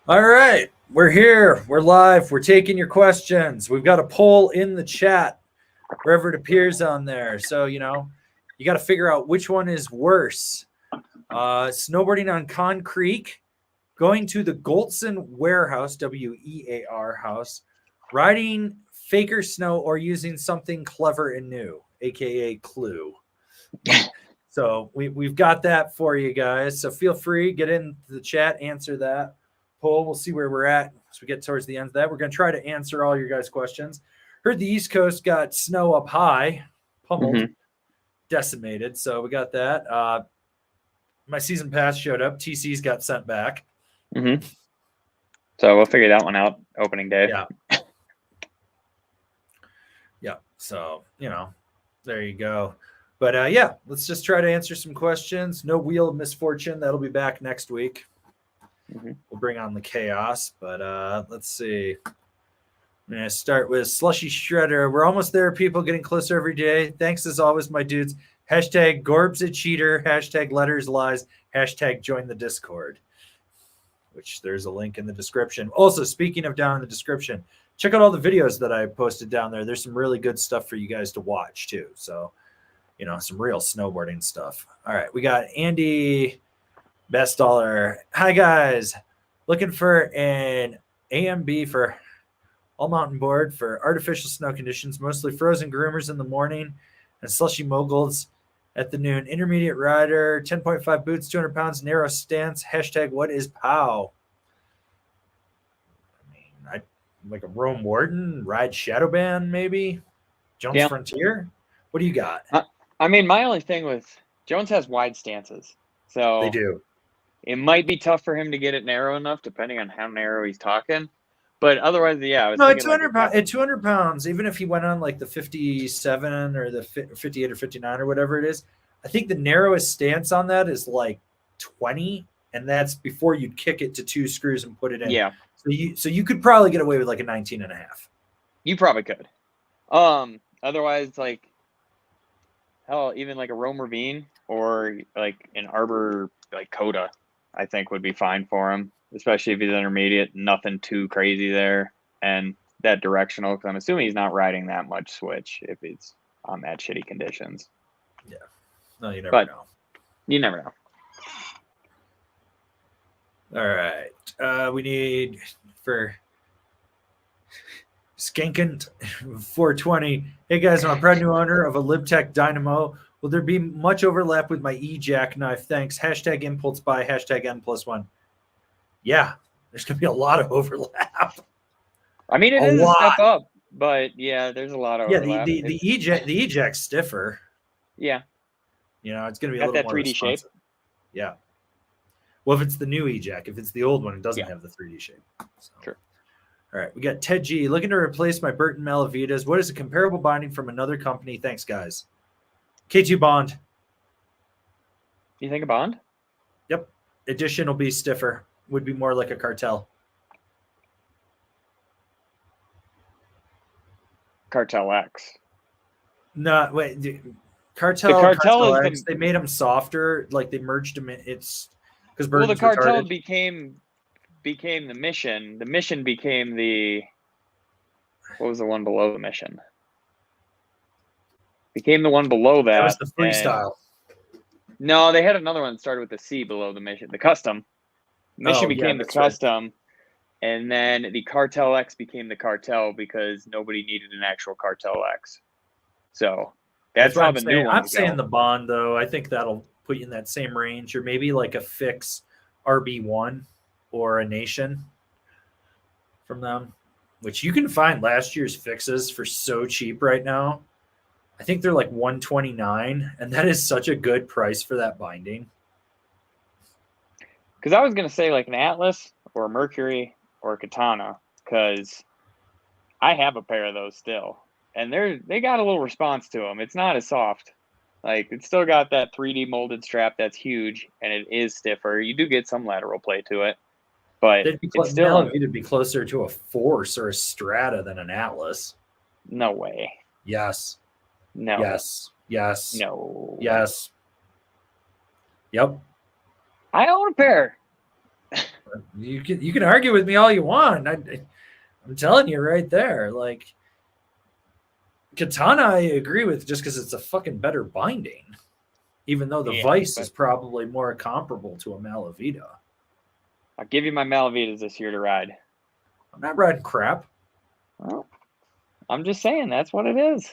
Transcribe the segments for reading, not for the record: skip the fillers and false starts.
All right, we're here. We're live. We're taking your questions. We've got a poll in the chat wherever it appears on there. So, you got to figure out which one is worse. Snowboarding on concrete, going to the Goltzen warehouse, WEAR house, riding faker snow, or using something clever and new, aka Clue. So we've got that for you guys. So feel free, get into the chat, answer that poll. We'll see where we're at as we get towards the end of that. We're going to try to answer all your guys' questions. Heard the East Coast got snow up high, pummeled, decimated. So we got that. My season pass showed up. TC's got sent back. So we'll figure that one out opening day. Yeah. Yeah. So, there you go. But yeah, let's just try to answer some questions. No Wheel of Misfortune. That'll be back next week. We'll bring on the chaos. But let's see. I'm going to start with Slushy Shredder. We're almost there, people, getting closer every day. Thanks as always, my dudes. Hashtag Gorb's a cheater. Hashtag letters lies. Hashtag join the Discord, which there's a link in the description. Also, speaking of down in the description, check out all the videos that I posted down there. There's some really good stuff for you guys to watch too. So, some real snowboarding stuff. All right, we got Andy Best Dollar. Hi guys, looking for an AMB for all mountain board for artificial snow conditions, mostly frozen groomers in the morning and slushy moguls at the noon. Intermediate rider, 10.5 boots, 200 pounds, narrow stance. Hashtag what is POW? I like a Rome Warden, ride Shadowban maybe, Jones Frontier. What do you got? I mean, my only thing with Jones has wide stances, so they do. It might be tough for him to get it narrow enough, depending on how narrow he's talking. But otherwise, yeah. No, at 200 pounds, at 200 pounds, even if he went on like the 57 or the 58 or 59 or whatever it is, I think the narrowest stance on that is like 20, and that's before you'd kick it to 2 screws and put it in. Yeah. So you could probably get away with like a 19 and a half. You probably could. Otherwise, like, hell, even like a Rome Ravine or like an Arbor, like Coda, I think would be fine for him, especially if he's intermediate. Nothing too crazy there, and that directional, because I'm assuming he's not riding that much switch if he's on that shitty conditions. Yeah. No, you never know. You never know. All right. We need for Skankant 420. Hey guys, I'm a proud new owner of a LibTech Dynamo. Will there be much overlap with my E-Jack knife? Thanks. Hashtag impulse buy. Hashtag N+1. Yeah, there's going to be a lot of overlap. I mean, it is a step up, but yeah, there's a lot of overlap. Yeah, the E-Jack's stiffer. Yeah. It's going to be a little more 3D shape. Yeah. Well, if it's the new E-Jack. If it's the old one, it doesn't have the 3D shape. So. Sure. All right, we got Ted G. Looking to replace my Burton Malavitas. What is a comparable binding from another company? Thanks, guys. K2 Bond. You think a Bond? Yep. Edition will be stiffer. Would be more like a Cartel. Cartel X. No, wait. Cartel X, they made them softer. Like they merged them in. It's because the Cartel became the Mission. The Mission became the. What was the one below the Mission? Became the one below that. That was the Freestyle. No, they had another one that started with the C below the Mission. The Custom. Mission became the Custom. Right. And then the Cartel X became the Cartel because nobody needed an actual Cartel X. So that's how the new one. I'm saying the Bond, though. I think that'll put you in that same range, or maybe like a fix RB1 or a Nation from them, which you can find last year's fixes for so cheap right now. I think they're like $129, and that is such a good price for that binding. Because I was going to say like an Atlas or a Mercury or a Katana, because I have a pair of those still, and they got a little response to them. It's not as soft. Like, it's still got that 3D molded strap that's huge, and it is stiffer. You do get some lateral play to it, but it'd be closer to a Force or a Strata than an Atlas. No way. Yes. No. Yes. No. Yes. Yep. I own a pair. You can argue with me all you want. I'm telling you right there, like Katana, I agree with just because it's a fucking better binding, even though the Yeah, Vice is but probably more comparable to a Malavita. I'll give you my Malavitas this year to ride. I'm not riding crap. Well, I'm just saying that's what it is.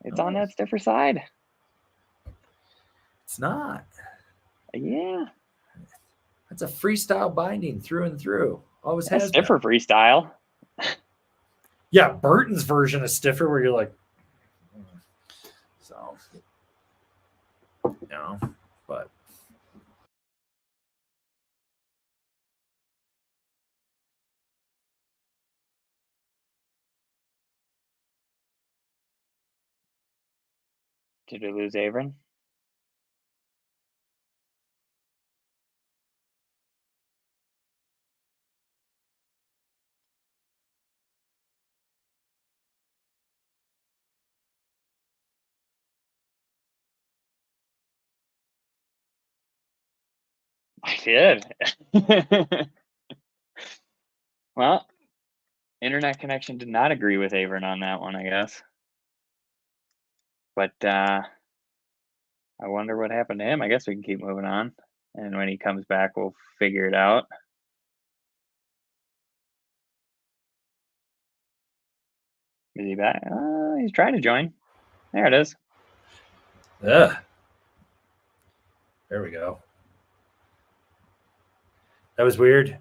It's on that stiffer side. It's not. Yeah. That's a freestyle binding through and through. Always That's has been. stiffer freestyle. Yeah, Burton's version is stiffer where you're like, so, but. Did we lose Avon? I did. Well, internet connection did not agree with Avon on that one, I guess. But I wonder what happened to him. I guess we can keep moving on. And when he comes back, we'll figure it out. Is he back? He's trying to join. There it is. Yeah. There we go. That was weird.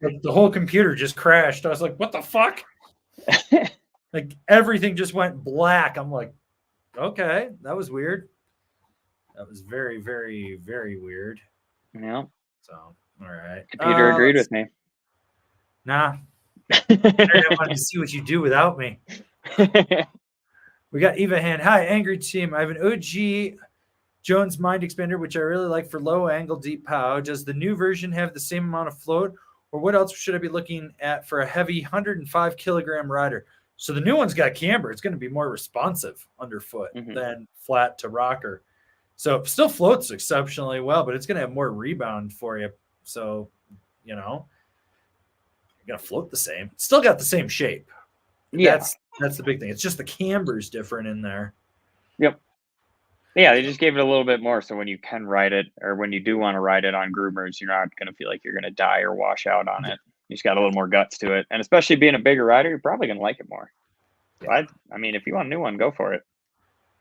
The whole computer just crashed. I was like, what the fuck? Like everything just went black. I'm like, okay, that was weird. That was very, very, very weird. Yeah. So, all right. Computer agreed with me. Nah. I didn't want to see what you do without me. We got Eva Hand. Hi, Angry Team. I have an OG Jones Mind Expander, which I really like for low angle deep pow. Does the new version have the same amount of float? Or what else should I be looking at for a heavy 105 kilogram rider? So the new one's got camber. It's going to be more responsive underfoot than flat to rocker. So it still floats exceptionally well, but it's going to have more rebound for you. So, you're going to float the same. It's still got the same shape. Yeah. That's the big thing. It's just the camber's different in there. Yep. Yeah, they just gave it a little bit more. So when you can ride it, or when you do want to ride it on groomers, you're not going to feel like you're going to die or wash out on it. You just got a little more guts to it. And especially being a bigger rider, you're probably going to like it more. Yeah. I mean, if you want a new one, go for it.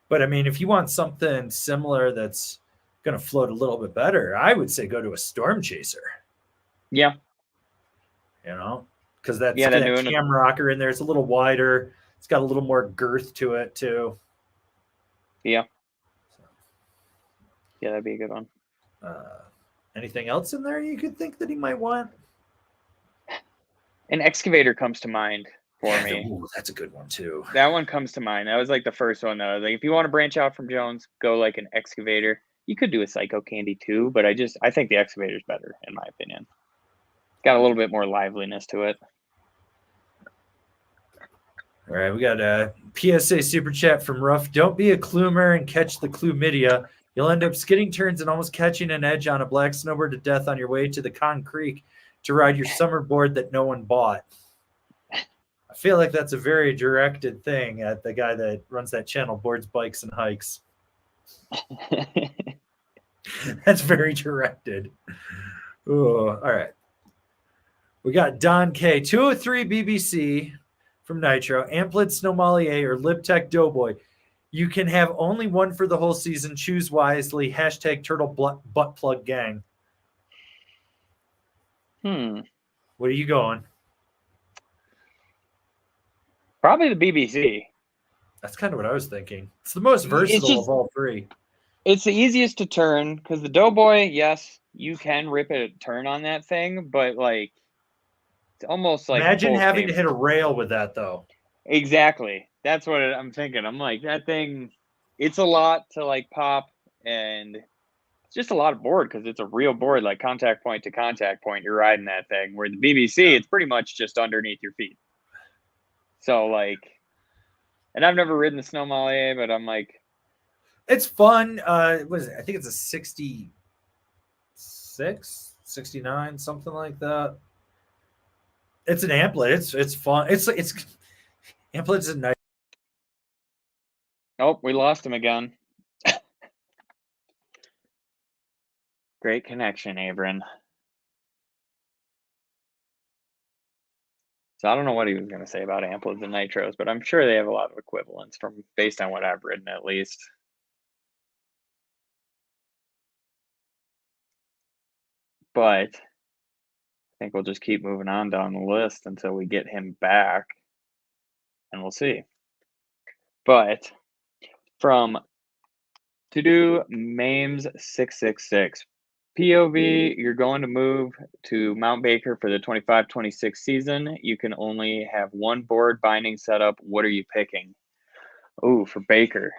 But I mean, if you want something similar that's going to float a little bit better, I would say go to a Storm Chaser. Yeah. Because that's got that cam rocker in there. It's a little wider. It's got a little more girth to it too. Yeah. Yeah, that'd be a good one. Anything else in there you could think that he might want? An excavator comes to mind for me. Ooh, that's a good one too. That one comes to mind. That was like the first one though. Like if you want to branch out from Jones, go like an excavator. You could do a Psycho Candy too, but I think the excavator's better in my opinion. It's got a little bit more liveliness to it. All right, we got a PSA super chat from Ruff. Don't be a clumer and catch the chlamydia. You'll end up skidding turns and almost catching an edge on a black snowboard to death on your way to the Con Creek to ride your summer board that no one bought. I feel like that's a very directed thing at the guy that runs that channel, Boards, Bikes, and Hikes. That's very directed. Ooh, all right. We got Don K. 203 BBC from Nitro, Amplid Snowmalier or Libtech Doughboy. You can have only one for the whole season. Choose wisely. # turtle butt plug gang. What are you going? Probably the BBC. That's kind of what I was thinking. It's the most versatile of all three. It's the easiest to turn because the Doughboy, yes, you can rip a turn on that thing, but like it's almost like imagine having to hit a rail with that though. Exactly. That's what I'm thinking. I'm like, that thing, it's a lot to like pop, and it's just a lot of board because it's a real board, like contact point to contact point. You're riding that thing. Where the BBC, it's pretty much just underneath your feet. So like, and I've never ridden the Snowmalier, but I'm like, it's fun. What is it? I think it's a 66, 69, something like that. It's an amplet. It's fun. It's amplets at night. Oh, we lost him again. Great connection, Abram. So I don't know what he was going to say about amplids and nitros, but I'm sure they have a lot of equivalents from based on what I've written at least. But I think we'll just keep moving on down the list until we get him back, and we'll see. But from To Do Mames 666, POV, you're going to move to Mount Baker for the 25-26 season. You can only have one board binding setup. What are you picking? Oh, for Baker.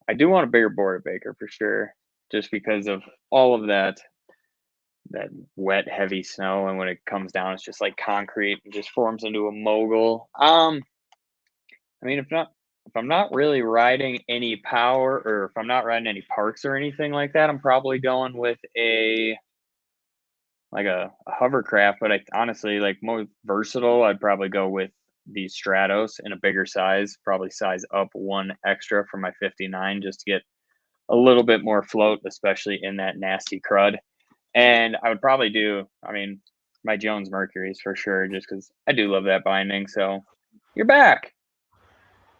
I do want a bigger board at Baker for sure, just because of all of that wet, heavy snow, and when it comes down, it's just like concrete and just forms into a mogul. I mean, if I'm not really riding any power, or if I'm not riding any parks or anything like that, I'm probably going with a hovercraft. But I honestly, like, more versatile, I'd probably go with the Stratos in a bigger size, probably size up one extra for my 59, just to get a little bit more float, especially in that nasty crud. And I would probably do, I mean, my Jones Mercury's for sure, just because I do love that binding. So you're back.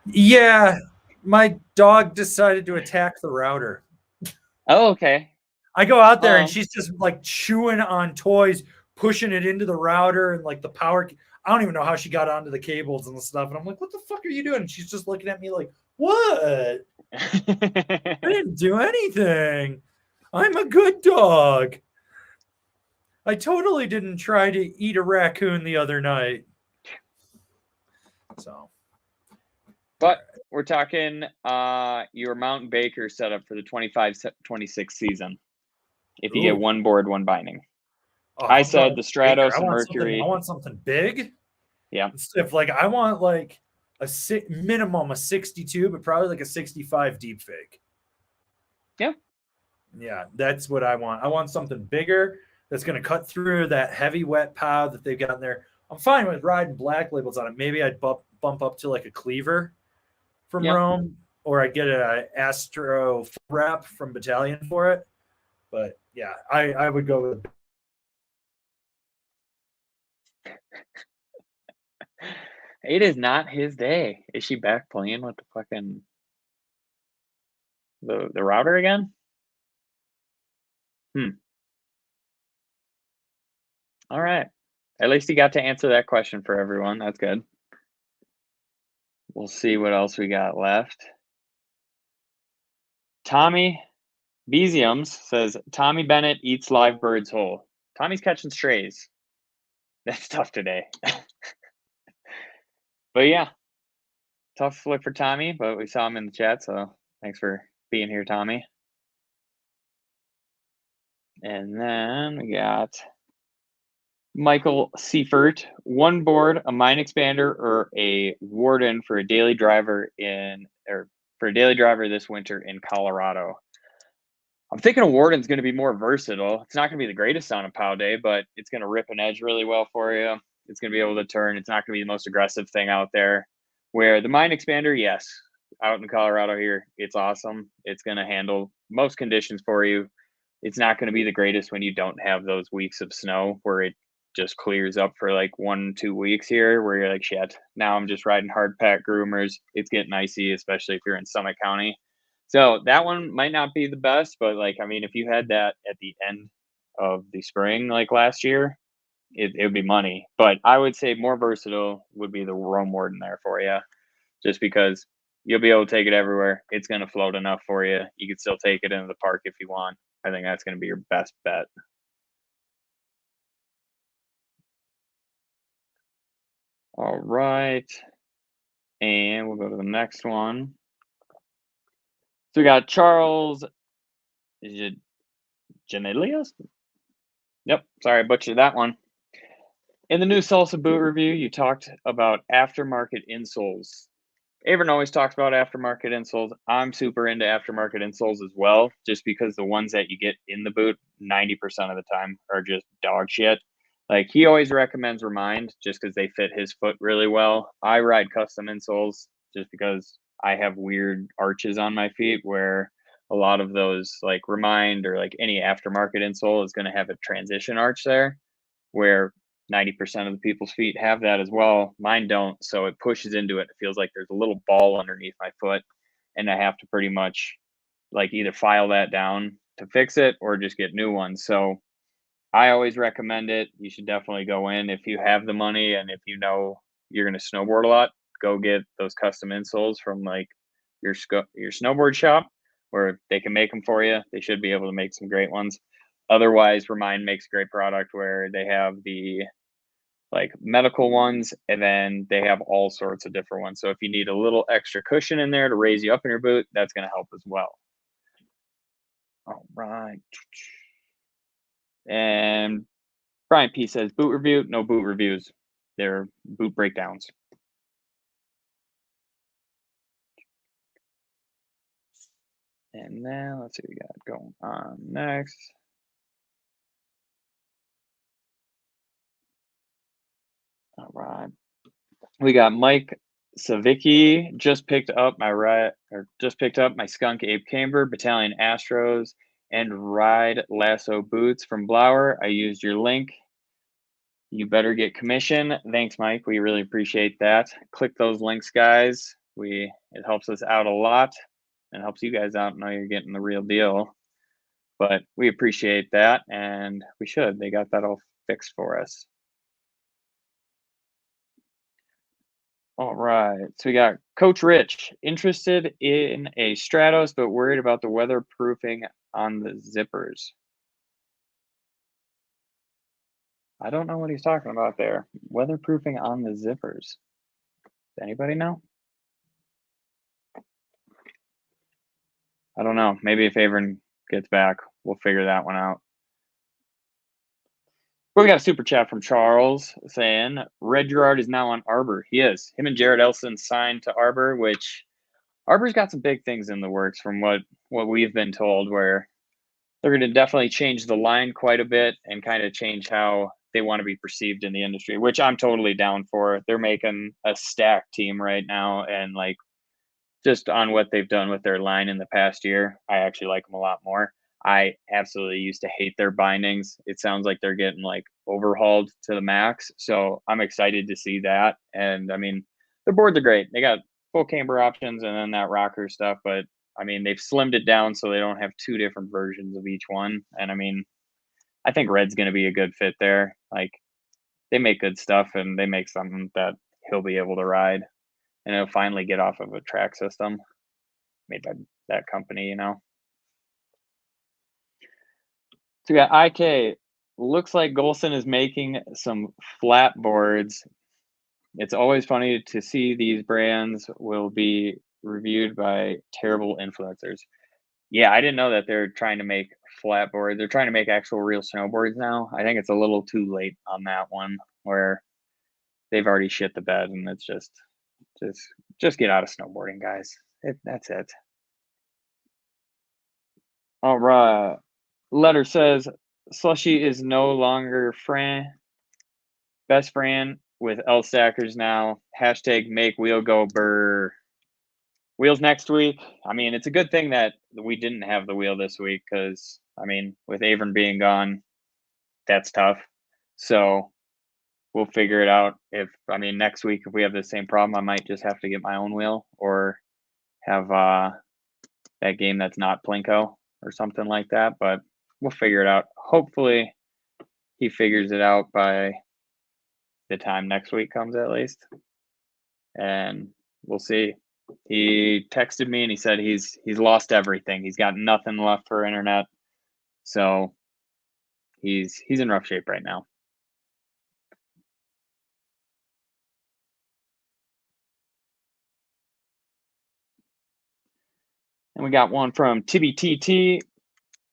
Yeah, my dog decided to attack the router. Oh, okay. I go out there and she's just like chewing on toys, pushing it into the router and like the power. I don't even know how she got onto the cables and the stuff. And I'm like, what the fuck are you doing? And she's just looking at me like, what? I didn't do anything. I'm a good dog. I totally didn't try to eat a raccoon the other night. So. But we're talking your Mount Baker setup for the 25-26 season. If you get one board, one binding. I said the Stratos and Mercury. I want something big. Yeah. If like I want like a minimum a 62, but probably like a 65 deep fake. Yeah. Yeah, that's what I want. I want something bigger that's going to cut through that heavy wet pow that they've got in there. I'm fine with riding black labels on it. Maybe I'd bump up to like a cleaver from Rome, or I get an Astro wrap from Battalion for it. But yeah, I would go with. It is not his day. Is she back playing with the fucking the router again? All right. At least he got to answer that question for everyone. That's good. We'll see what else we got left. Tommy Beziums says, Tommy Bennett eats live birds whole. Tommy's catching strays. That's tough today. But yeah, tough look for Tommy, but we saw him in the chat, so thanks for being here, Tommy. And then we got Michael Seifert, one board, a mine expander, or a warden for a daily driver this winter in Colorado. I'm thinking a warden's going to be more versatile. It's not going to be the greatest on a POW day, but it's going to rip an edge really well for you. It's going to be able to turn. It's not going to be the most aggressive thing out there. Where the mine expander, yes, out in Colorado here, it's awesome. It's going to handle most conditions for you. It's not going to be the greatest when you don't have those weeks of snow where it just clears up for like 1-2 weeks here, where you're like, shit, now I'm just riding hard pack groomers. It's getting icy, especially if you're in Summit County. So that one might not be the best, but like, I mean, if you had that at the end of the spring, like last year, it would be money. But I would say more versatile would be the Rome Warden there for you, just because you'll be able to take it everywhere. It's going to float enough for you. You could still take it into the park if you want. I think that's going to be your best bet. All right. And we'll go to the next one. So we got Charles Janelius? Yep, sorry, I butchered that one. In the new Salsa boot review, you talked about aftermarket insoles. Avon always talks about aftermarket insoles. I'm super into aftermarket insoles as well, just because the ones that you get in the boot 90% of the time are just dog shit. Like he always recommends Remind just because they fit his foot really well. I ride custom insoles just because I have weird arches on my feet where a lot of those like Remind or like any aftermarket insole is going to have a transition arch there where 90% of the people's feet have that as well. Mine don't. So it pushes into it. It feels like there's a little ball underneath my foot. And I have to pretty much like either file that down to fix it or just get new ones. So I always recommend it. You should definitely go in if you have the money and if you know you're going to snowboard a lot, go get those custom insoles from like your snowboard shop where they can make them for you. They should be able to make some great ones. Otherwise, Remind makes a great product where they have the like medical ones and then they have all sorts of different ones. So if you need a little extra cushion in there to raise you up in your boot, that's going to help as well. All right. And Brian P says boot review, no boot reviews. They're boot breakdowns. And then let's see what we got going on next. All right. We got Mike Savicki just picked up my Skunk Ape Camber Battalion Astros and Ride Lasso boots from Blower. I used your link. You better get commission. Thanks, Mike. We really appreciate that. Click those links, guys. It helps us out a lot and helps you guys out know you're getting the real deal. But we appreciate that, and we should. They got that all fixed for us. All right. So we got Coach Rich, interested in a Stratos, but worried about the weatherproofing on the zippers. I don't know what he's talking about there. Weatherproofing on the zippers. Does anybody know? I don't know. Maybe if Avon gets back, we'll figure that one out. We got a super chat from Charles saying Red Gerard is now on Arbor. He is. Him and Jared Elson signed to Arbor, which Arbor's got some big things in the works from what we've been told, where they're going to definitely change the line quite a bit and kind of change how they want to be perceived in the industry, which I'm totally down for. They're making a stacked team right now, and like just on what they've done with their line in the past year, I actually like them a lot more. I absolutely used to hate their bindings. It sounds like they're getting like overhauled to the max. So I'm excited to see that. And I mean, their boards are great. They got full camber options and then that rocker stuff. But I mean, they've slimmed it down so they don't have two different versions of each one. And I mean, I think Red's going to be a good fit there. Like they make good stuff and they make something that he'll be able to ride and it'll finally get off of a track system made by that company, you know. So we got IK. Looks like Golson is making some flat boards. It's always funny to see these brands will be reviewed by terrible influencers. Yeah, I didn't know that they're trying to make flat boards. They're trying to make actual real snowboards now. I think it's a little too late on that one where they've already shit the bed and it's just get out of snowboarding, guys. That's it. All right. Letter says Slushy is no longer best friend with L Stackers now. Hashtag make wheel go burr. Wheels next week. I mean, it's a good thing that we didn't have the wheel this week because, I mean, with Avon being gone, that's tough. So we'll figure it out. Next week, if we have the same problem, I might just have to get my own wheel or have that game that's not Plinko or something like that. But we'll figure it out. Hopefully he figures it out by the time next week comes at least. And we'll see. He texted me and he said he's lost everything. He's got nothing left for internet. So he's in rough shape right now. And we got one from TBTT.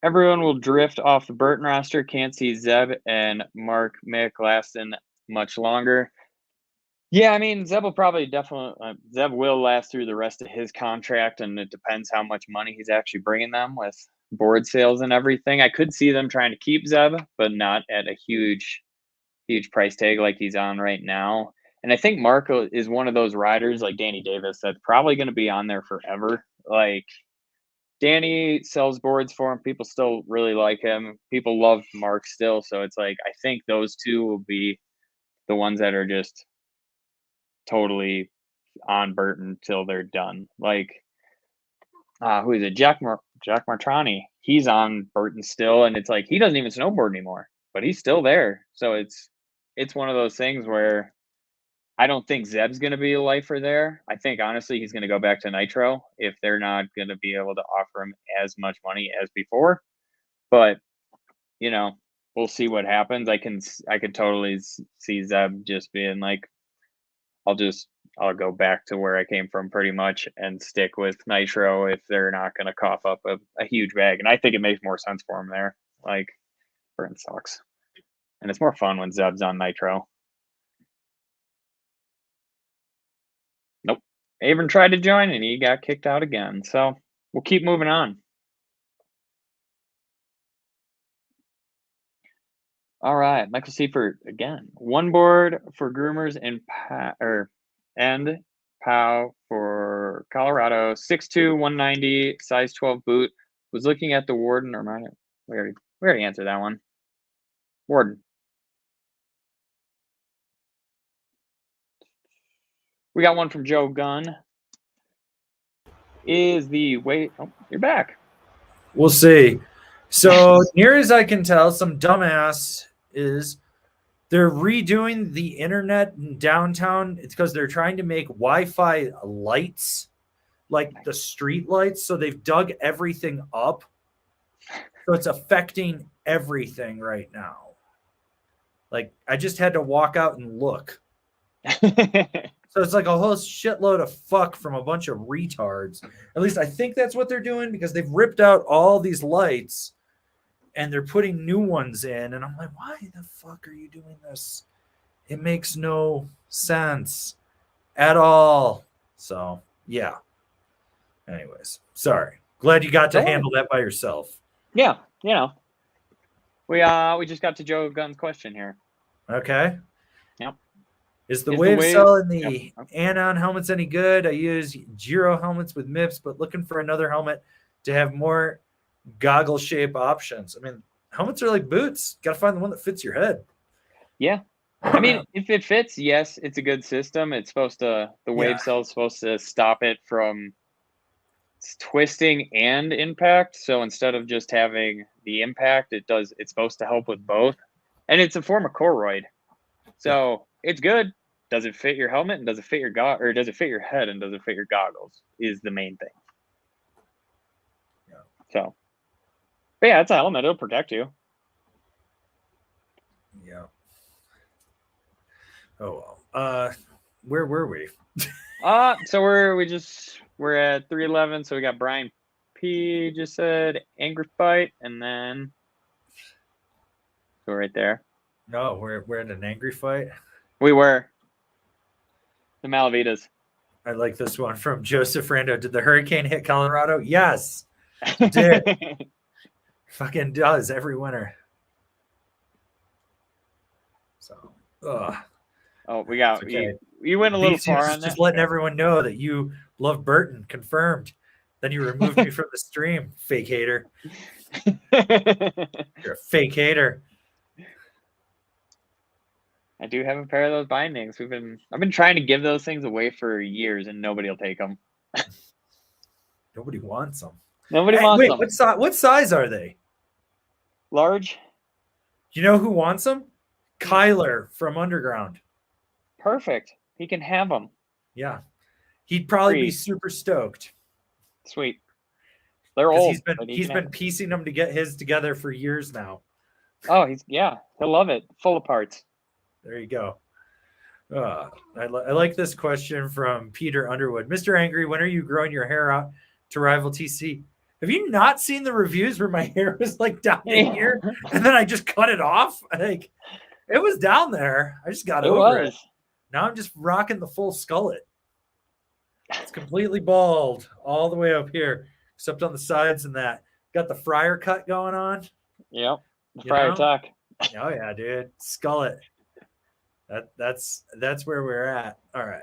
Everyone will drift off the Burton roster. Can't see Zeb and Mark Mick lasting much longer. Yeah, I mean, Zeb will probably Zeb will last through the rest of his contract, and it depends how much money he's actually bringing them with board sales and everything. I could see them trying to keep Zeb, but not at a huge price tag like he's on right now. And I think Marco is one of those riders like Danny Davis that's probably going to be on there forever. Like Danny sells boards for him. People still really like him. People love Mark still. So it's like, I think those two will be the ones that are just totally on Burton till they're done. Like, who is it? Jack Martrani. He's on Burton still. And it's like, he doesn't even snowboard anymore, but he's still there. So it's one of those things where I don't think Zeb's going to be a lifer there. I think honestly he's going to go back to Nitro if they're not going to be able to offer him as much money as before. But we'll see what happens. I could totally see Zeb just being like, I'll go back to where I came from pretty much and stick with Nitro if they're not going to cough up a huge bag. And I think it makes more sense for him there. Like, Burton sucks, and it's more fun when Zeb's on Nitro. Nope. Avon tried to join and he got kicked out again. So we'll keep moving on. All right, Michael Seifert again. One board for groomers and POW for Colorado. 6'2", 190, size 12 boot. Was looking at the Warden or mine. We already answered that one. Warden. We got one from Joe Gunn. Is the weight? Oh, you're back. We'll see. So near as I can tell, some dumbass is they're redoing the internet in downtown. It's because they're trying to make Wi-Fi lights, like the street lights. So they've dug everything up. So it's affecting everything right now. Like I just had to walk out and look. So it's like a whole shitload of fuck from a bunch of retards. At least I think that's what they're doing because they've ripped out all these lights and they're putting new ones in. And I'm like, why the fuck are you doing this? It makes no sense at all. So, yeah. Anyways, sorry. Glad you got to handle that by yourself. Yeah, we just got to Joe Gunn's question here. Okay. Yep. Is the Wave cell in the Anon helmets any good? I use Giro helmets with MIPS, but looking for another helmet to have more goggle shape options. I mean, helmets are like boots. Got to find the one that fits your head. Yeah. I mean, if it fits, yes, it's a good system. It's supposed to, the Wave cell is supposed to stop it from twisting and impact. So instead of just having the impact, it's supposed to help with both. And it's a form of choroid. So it's good. Does it fit your helmet and does it fit your or does it fit your head and does it fit your goggles is the main thing. Yeah. So, but yeah, it's a helmet. It'll protect you. Yeah. Oh well. Where were we? So we're at 311. So we got Brian P just said angry fight, and then so right there. No, we're in an angry fight. We were. The Malavitas. I like this one from Joseph Rando. Did the hurricane hit Colorado? Yes. It did. Fucking does every winter. So, oh, we got okay. You went a little far on that. Just letting everyone know that you love Burton. Confirmed. Then you removed me from the stream, fake hater. You're a fake hater. I do have a pair of those bindings. I've been trying to give those things away for years, and nobody will take them. Nobody wants them. Nobody wants them. What size are they? Large. You know who wants them? Kyler from Underground. Perfect. He can have them. Yeah, he'd probably be super stoked. Sweet. They're old. He's been piecing them to get his together for years now. Oh, he'll love it. Full of parts. There you go. I like this question from Peter Underwood. Mr. Angry, when are you growing your hair out to rival TC? Have you not seen the reviews where my hair was like down in here and then I just cut it off? Like it was down there. I just got over it. Now I'm just rocking the full skullet. It's completely bald all the way up here, except on the sides and that. Got the friar cut going on. Yep. The friar tuck. Oh yeah, dude. Skullet. That's where we're at. All right.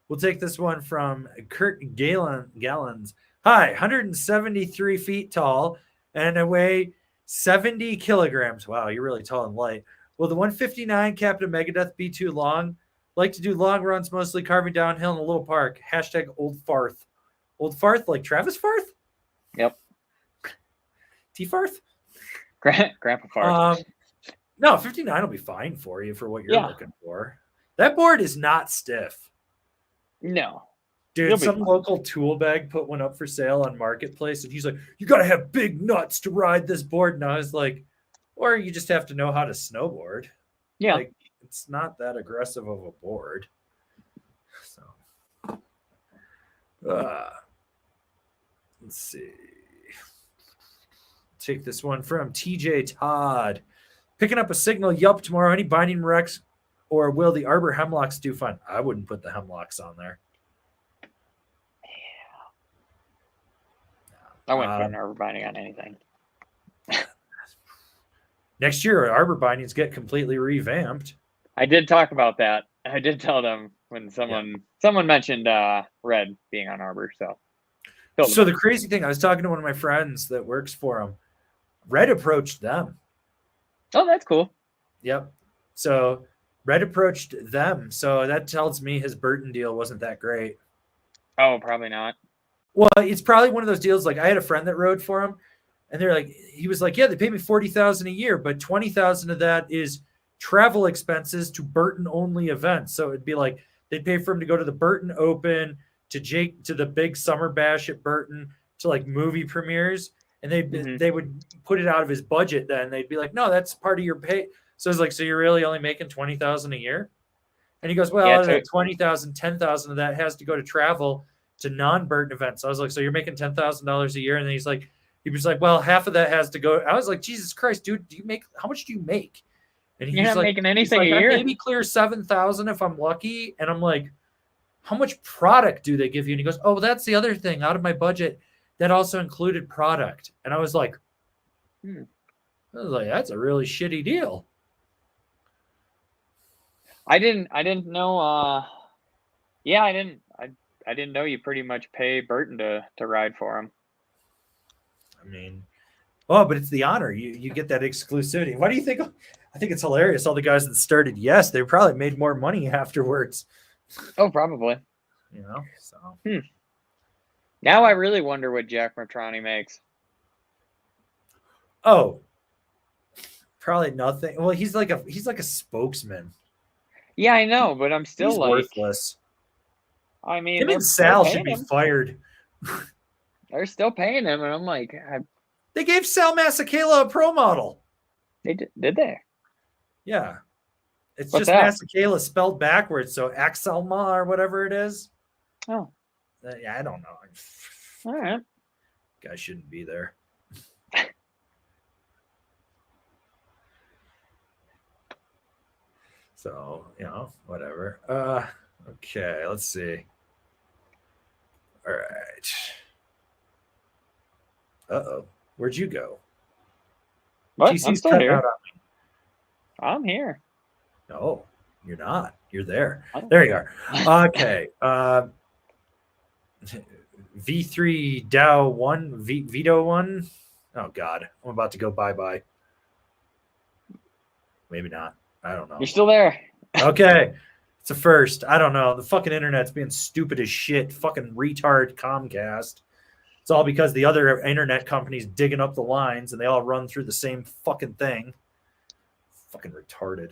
We'll take this one from Kurt Gallons. Hi, 173 feet tall and I weigh 70 kilograms. Wow, you're really tall and light. Will the 159 Captain Megadeth be too long? Like to do long runs, mostly carving downhill in a little park. Hashtag Old Farth. Old Farth, like Travis Farth? Yep. T Farth? Grandpa Farth. No, 59 will be fine for you for what you're looking for. That board is not stiff. No. Dude, some local tool bag put one up for sale on Marketplace, and he's like, you got to have big nuts to ride this board. And I was like, or you just have to know how to snowboard. Yeah. Like, it's not that aggressive of a board. So, let's see. Take this one from TJ Todd. Picking up a signal Yup tomorrow. Any binding wrecks, or will the Arbor Hemlocks do fun? I wouldn't put the Hemlocks on there. I wouldn't put an Arbor binding on anything. Next year, Arbor bindings get completely revamped. I did talk about that. I did tell them when someone mentioned red being on Arbor. So the crazy thing, I was talking to one of my friends that works for him. Red approached them. Oh, that's cool. Yep. So Red approached them. So that tells me his Burton deal wasn't that great. Oh, probably not. Well, it's probably one of those deals. Like I had a friend that rode for him, and they're like, he was like, yeah, they pay me $40,000 a year, but $20,000 of that is travel expenses to Burton only events. So it'd be like they'd pay for him to go to the Burton Open, to the big summer bash at Burton, to like movie premieres, and they would put it out of his budget. Then they'd be like, no, that's part of your pay. So it's like, so you're really only making $20,000 a year? And he goes, well, out of that $20,000, $10,000 of that has to go to travel to non-Burton events. So I was like, so you're making $10,000 a year? And then he was like, well, half of that has to go. I was like, Jesus Christ, dude, how much do you make? And you're not making anything a year. Maybe clear $7,000 if I'm lucky. And I'm like, how much product do they give you? And he goes, oh, that's the other thing. Out of my budget, that also included product. And I was like, that's a really shitty deal. I didn't know. I didn't know you pretty much pay Burton to ride for him. I mean, but it's the honor. You get that exclusivity. Why do you think? I think it's hilarious. All the guys that started, yes, they probably made more money afterwards. Oh, probably. So. Now I really wonder what Jack Matrani makes. Oh, probably nothing. Well, he's like a spokesman. Yeah, I know, but I'm still worthless. I mean, him and Sal should be fired. They're still paying him, and I'm like, they gave Sal Masakela a pro model. They did they? Yeah, it's What's just that? Masakela spelled backwards, so Axelma or whatever it is. Oh, yeah, I don't know. All right, guy shouldn't be there. So, whatever. Okay, let's see. All right. Uh-oh. Where'd you go? What? I'm still here. I'm here. No, you're not. You're there. There you are. Okay. V3 Dow 1, Vito 1. Oh, God. I'm about to go bye-bye. Maybe not. I don't know. You're still there. Okay. It's a first. I don't know. The fucking internet's being stupid as shit. Fucking retard Comcast. It's all because the other internet company's digging up the lines and they all run through the same fucking thing. Fucking retarded.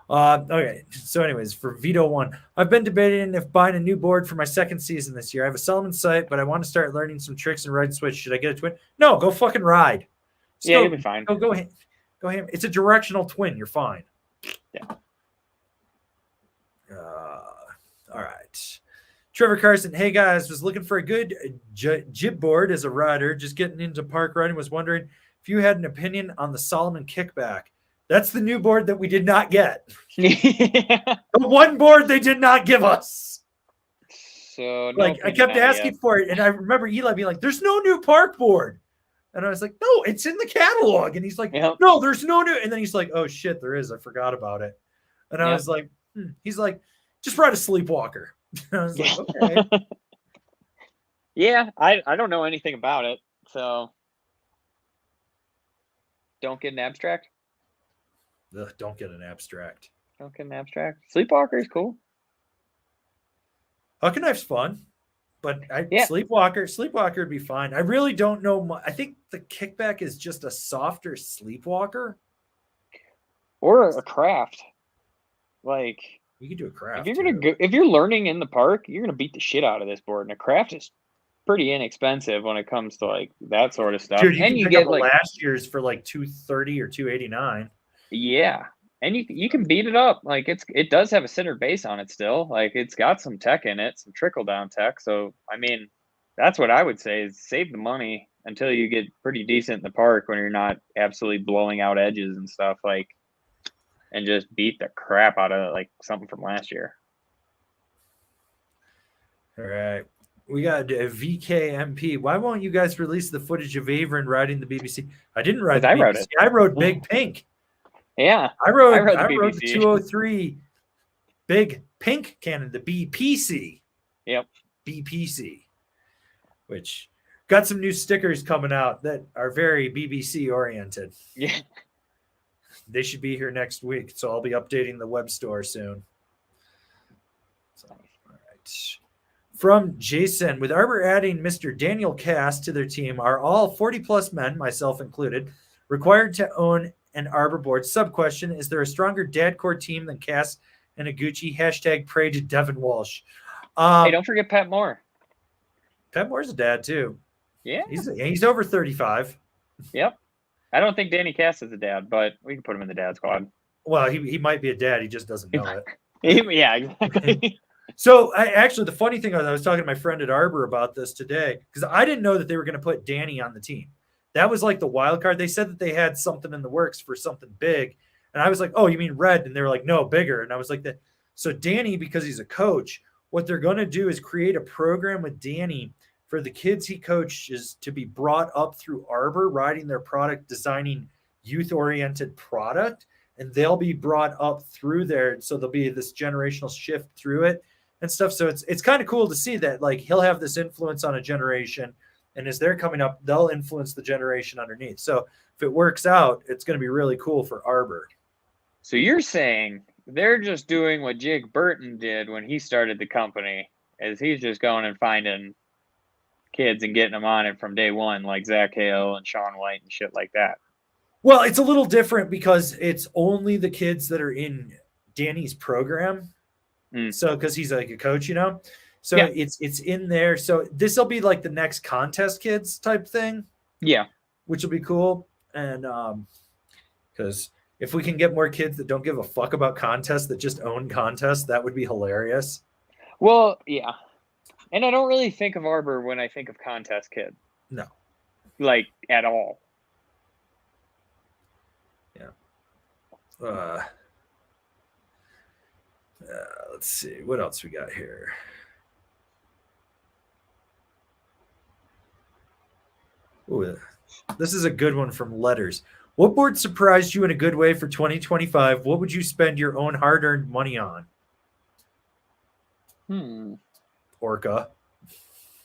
Okay. So anyways, for Vito 1, I've been debating if buying a new board for my second season this year. I have a Solomon sight, but I want to start learning some tricks and ride switch. Should I get a twin? No, go fucking ride. You'll be fine. Go ahead. Go ahead. It's a directional twin. You're fine. Yeah. All right. Trevor Carson. Hey guys, was looking for a good jib board as a rider. Just getting into park riding. Was wondering if you had an opinion on the Solomon kickback. That's the new board that we did not get. Yeah. The one board they did not give us. So like I kept asking for it, and I remember Eli being like, "There's no new park board," and I was like, "No, it's in the catalog." And he's like, Yep. "No, there's no new." And then he's like, "Oh shit, there is. I forgot about it." And I was like, "He's like, just ride a Sleepwalker." And I was like, "Okay." Yeah, I don't know anything about it, so don't get an abstract. Ugh, don't get an abstract. Don't get an abstract. Sleepwalker is cool. Huck and Knife's fun, but Sleepwalker would be fine. I really don't know. I think the Kickback is just a softer Sleepwalker, or a craft. Like you could do a craft. If you're learning in the park, you're gonna beat the shit out of this board. And a craft is pretty inexpensive when it comes to like that sort of stuff. Dude, and you get like last year's for like $230 or $289. Yeah. And you can beat it up. Like it does have a center base on it still. Like it's got some tech in it, some trickle down tech. So I mean, that's what I would say is save the money until you get pretty decent in the park when you're not absolutely blowing out edges and stuff, like, and just beat the crap out of like something from last year. All right. We got a VKMP. Why won't you guys release the footage of Averin riding the BBC? I didn't ride the BBC. I rode Big Pink. Yeah. I rode the 203 Big Pink cannon, the BPC. Yep. BPC, which got some new stickers coming out that are very BBC oriented. Yeah. They should be here next week, so I'll be updating the web store soon. So, all right. From Jason, with Arbor adding Mr. Daniel Cass to their team, are all 40-plus men, myself included, required to own an Arbor board? Sub-question, is there a stronger dadcore team than Cass and Iguchi? # pray to Devin Walsh. Hey, don't forget Pat Moore. Pat Moore's a dad, too. Yeah. He's over 35. Yep. I don't think Danny Cass is a dad, but we can put him in the dad squad. Well, he might be a dad. He just doesn't know it. Yeah, exactly. So, actually, the funny thing was I was talking to my friend at Arbor about this today because I didn't know that they were going to put Danny on the team. That was like the wild card. They said that they had something in the works for something big. And I was like, oh, you mean red? And they were like, no, bigger. And I was like, that. So Danny, because he's a coach, what they're going to do is create a program with Danny for the kids he coaches to be brought up through Arbor, riding their product, designing youth-oriented product. And they'll be brought up through there. So there'll be this generational shift through it and stuff. So it's kind of cool to see that, like, he'll have this influence on a generation. And as they're coming up, they'll influence the generation underneath. So if it works out, it's going to be really cool for Arbor. So you're saying they're just doing what Jake Burton did when he started the company, is he's just going and finding kids and getting them on it from day one, like Zach Hale and Sean White and shit like that. Well, it's a little different because it's only the kids that are in Danny's program. So because he's like a coach, you know? So yeah. It's in there. So this will be like the next contest kids type thing. Yeah. Which will be cool. And because if we can get more kids that don't give a fuck about contests, that just own contests, that would be hilarious. Well, yeah. And I don't really think of Arbor when I think of contest kid. No. Like at all. Yeah. Let's see. What else we got here? Ooh, this is a good one from Letters. What board surprised you in a good way for 2025? What would you spend your own hard-earned money on? Orca.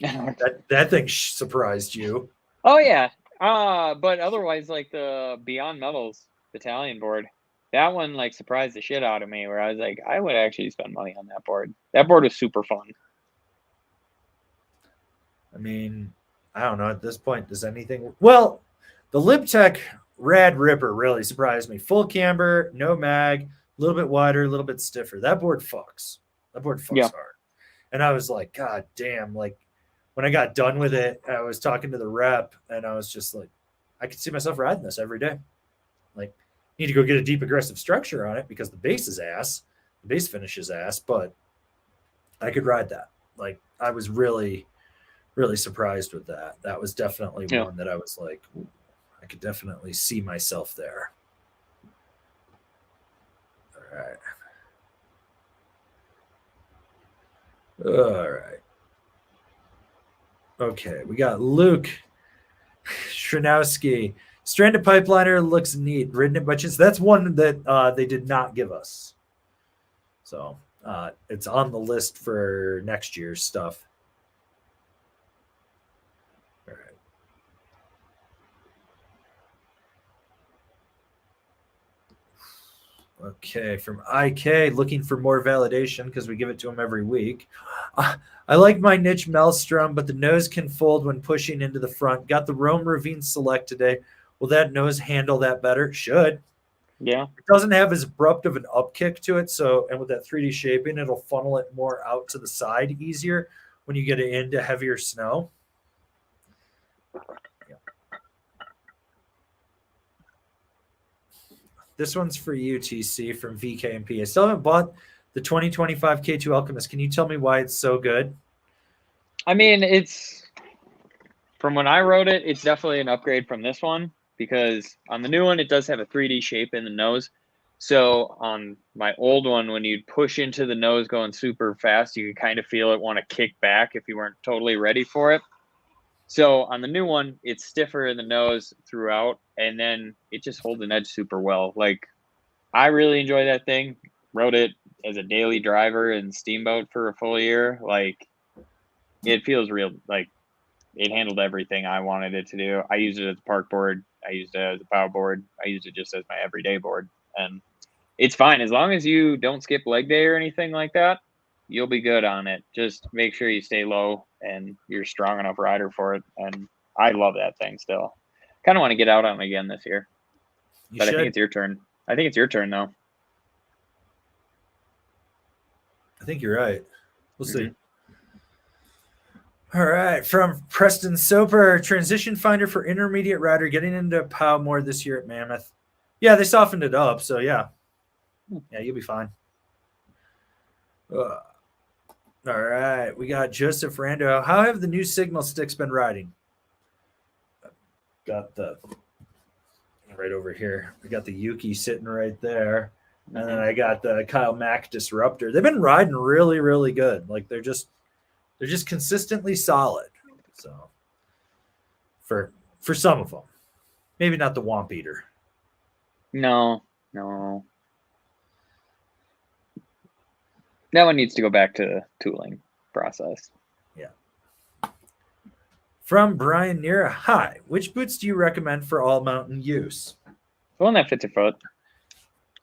that thing surprised you. Oh, yeah. But otherwise, like the Beyond Metals battalion board, that one like surprised the shit out of me, where I was like, I would actually spend money on that board. That board was super fun. I mean, I don't know at this point. Does anything? Well, the LibTech Rad Ripper really surprised me. Full camber, no mag, a little bit wider, a little bit stiffer. That board fucks. That board fucks hard. And I was like, God damn! Like when I got done with it, I was talking to the rep, and I was just like, I could see myself riding this every day. Like, need to go get a deep aggressive structure on it because the base is ass, the base finish is ass, but I could ride that. Like, I was really, really surprised with that. That was definitely one that I was like, I could definitely see myself there. All right. Okay, we got Luke Shranowski. Stranded Pipeliner looks neat. Ridden at bunches. That's one that they did not give us. So it's on the list for next year's stuff. All right. Okay, from IK, looking for more validation because we give it to him every week. I like my niche Maelstrom, but the nose can fold when pushing into the front. Got the Rome Ravine Select today. Will that nose handle that better? Should. Yeah. It doesn't have as abrupt of an upkick to it, so and with that 3D shaping, it'll funnel it more out to the side easier when you get it into heavier snow. Yeah. This one's for you, TC, from VKMP. I still haven't bought the 2025 K2 Alchemist. Can you tell me why it's so good? I mean, it's from when I wrote it, it's definitely an upgrade from this one because on the new one, it does have a 3D shape in the nose. So on my old one, when you'd push into the nose going super fast, you could kind of feel it want to kick back if you weren't totally ready for it. So on the new one, it's stiffer in the nose throughout, and then it just holds an edge super well. Like, I really enjoy that thing. Rode it as a daily driver in Steamboat for a full year. Like, it feels real. Like, it handled everything I wanted it to do. I used it as a park board. I used it as a power board. I used it just as my everyday board. And it's fine. As long as you don't skip leg day or anything like that, you'll be good on it. Just make sure you stay low and you're a strong enough rider for it. And I love that thing still. Kind of want to get out on it again this year. I think it's your turn. I think it's your turn, though. I think you're right. We'll see. All right. From Preston Soper, transition finder for intermediate rider getting into POW more this year at Mammoth. Yeah, they softened it up. So, yeah. Yeah, you'll be fine. All right. We got Joseph Rando. How have the new signal sticks been riding? Got the right over here. We got the Yuki sitting right there. And then I got the Kyle Mack Disruptor. They've been riding really, really good. Like they're just consistently solid. So for some of them, maybe not the Womp Eater. No. That one needs to go back to the tooling process. Yeah. From Brian Nera, hi. Which boots do you recommend for all mountain use? The one that fits your foot.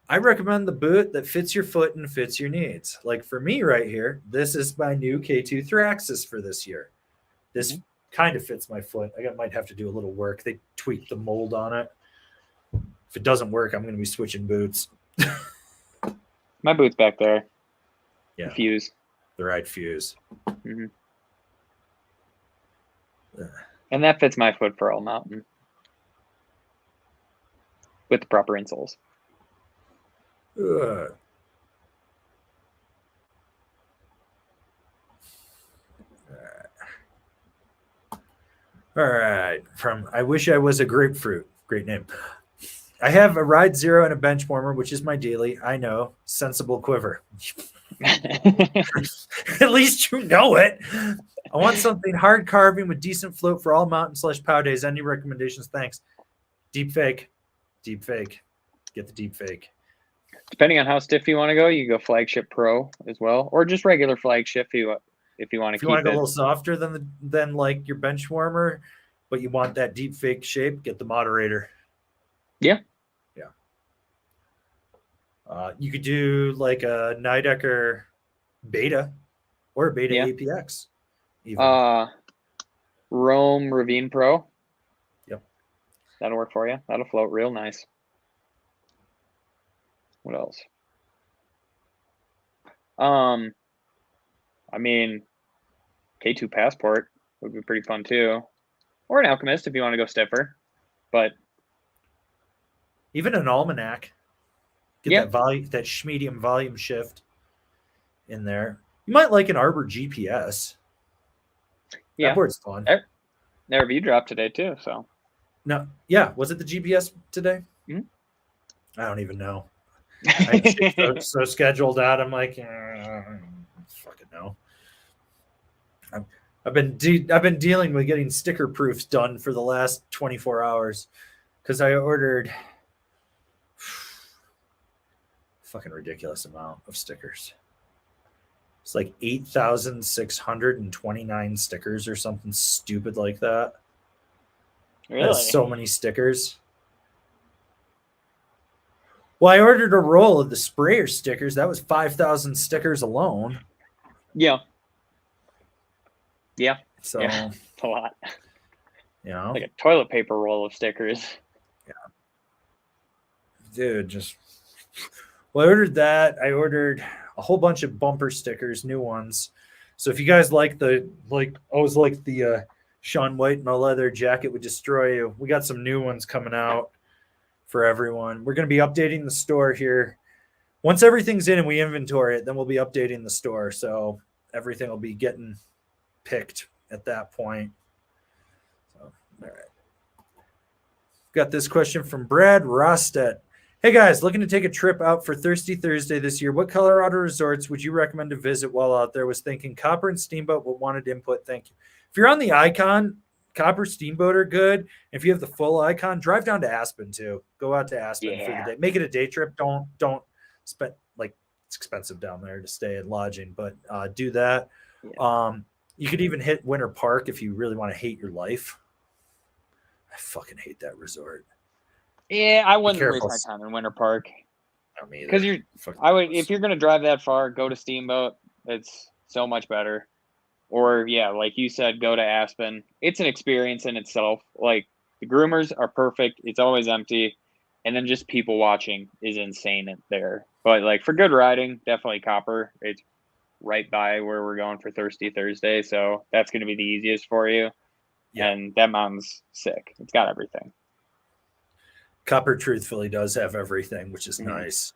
I recommend the boot that fits your foot and fits your needs. Like for me right here, this is my new K2 Thraxis for this year. This kind of fits my foot. I might have to do a little work. They tweaked the mold on it. If it doesn't work, I'm going to be switching boots. My boot's back there. Yeah. The fuse. The right fuse. Mm-hmm. And that fits my foot for all mountain. With the proper insoles. All right. From I wish I was a grapefruit. Great name. I have a Ride Zero and a bench warmer, which is my daily. I know. Sensible quiver. At least you know it. I want something hard carving with decent float for all mountain / POW days. Any recommendations? Thanks. Deep fake. Get the deep fake. Depending on how stiff you want to go, you go Flagship Pro as well, or just regular Flagship if you want to keep it. If you want to go a little softer than like your bench warmer, but you want that deep fake shape, get the moderator. Yeah. You could do like a Nidecker Beta or a Beta APX. Even. Rome Ravine Pro. Yep. That'll work for you. That'll float real nice. What else? I mean, K2 Passport would be pretty fun too. Or an Alchemist if you want to go stiffer. But even an Almanac. Get that volume, that medium volume shift in there. You might like an Arbor GPS. Yeah. That board's fun. Their review dropped today too, so. No, yeah. Was it the GPS today? Mm-hmm. I don't even know. I'm so scheduled out. I'm like, fucking no. I've been dealing with getting sticker proofs done for the last 24 hours because I ordered fucking ridiculous amount of stickers. It's like 8,629 stickers or something stupid like that. Really? That's so many stickers. Well, I ordered a roll of the sprayer stickers. That was 5,000 stickers alone. Yeah. Yeah. So yeah. It's a lot. You know, like a toilet paper roll of stickers. Yeah. Dude, just well, I ordered that. I ordered a whole bunch of bumper stickers, new ones. So if you guys like always like the Shaun White in a leather jacket would destroy you, we got some new ones coming out for everyone. We're going to be updating the store here. Once everything's in and we inventory it, then we'll be updating the store. So everything will be getting picked at that point. So, all right. Got this question from Brad Rostedt. Hey guys, looking to take a trip out for Thirsty Thursday this year. What Colorado resorts would you recommend to visit while out there? Was thinking Copper and Steamboat, but wanted input. Thank you. If you're on the Icon, Copper, Steamboat are good. If you have the full Icon, drive down to Aspen too. Go out to Aspen for the day. Make it a day trip. Don't spend it's expensive down there to stay and lodging, but do that. Yeah. You could even hit Winter Park if you really want to hate your life. I fucking hate that resort. Yeah, I wouldn't waste my time in Winter Park. Because if you're gonna drive that far, go to Steamboat. It's so much better. Or yeah, like you said, go to Aspen. It's an experience in itself. Like the groomers are perfect. It's always empty, and then just people watching is insane there. But like for good riding, definitely Copper. It's right by where we're going for Thirsty Thursday, so that's going to be the easiest for you. Yeah. And that mountain's sick. It's got everything. Copper truthfully does have everything, which is nice.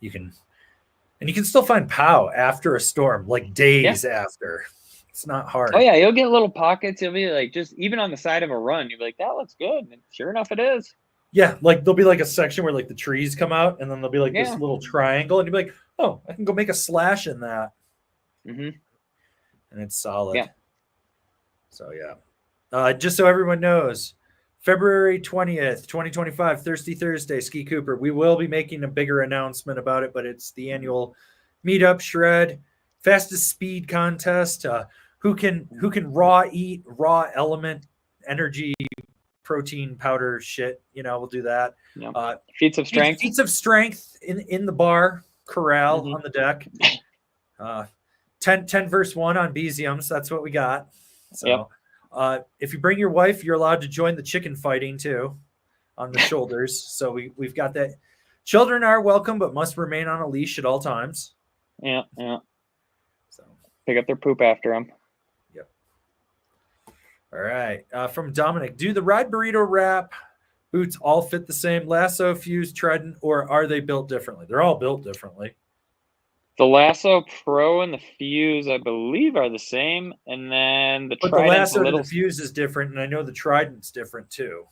You can still find POW after a storm, like days after. It's not hard. Oh yeah, you'll get little pockets. You'll be like, just even on the side of a run, you'll be like, that looks good. And sure enough, it is. Yeah, like there'll be like a section where like the trees come out, and then there'll be like this little triangle, and you'll be like, oh, I can go make a slash in that. And it's solid. Yeah. So yeah. Just so everyone knows, February 20th, 2025, Thirsty Thursday, Ski Cooper. We will be making a bigger announcement about it, but it's the annual meetup shred, fastest speed contest. Who can eat raw element energy protein powder shit? We'll do that. Yep. Feats of strength. Feats of strength in the bar corral on the deck. 10 verse 1 on Beziums. That's what we got. So if you bring your wife, you're allowed to join the chicken fighting too on the shoulders. So we've got that. Children are welcome, but must remain on a leash at all times. Yeah. So pick up their poop after them. Yep. All right. From Dominic, do the Ride Burrito wrap boots all fit the same? Lasso, Fuse, Trident, or are they built differently? They're all built differently. The Lasso Pro and the Fuse, I believe, are the same, and then the Lasso and the Fuse is different, and I know the Trident's different too.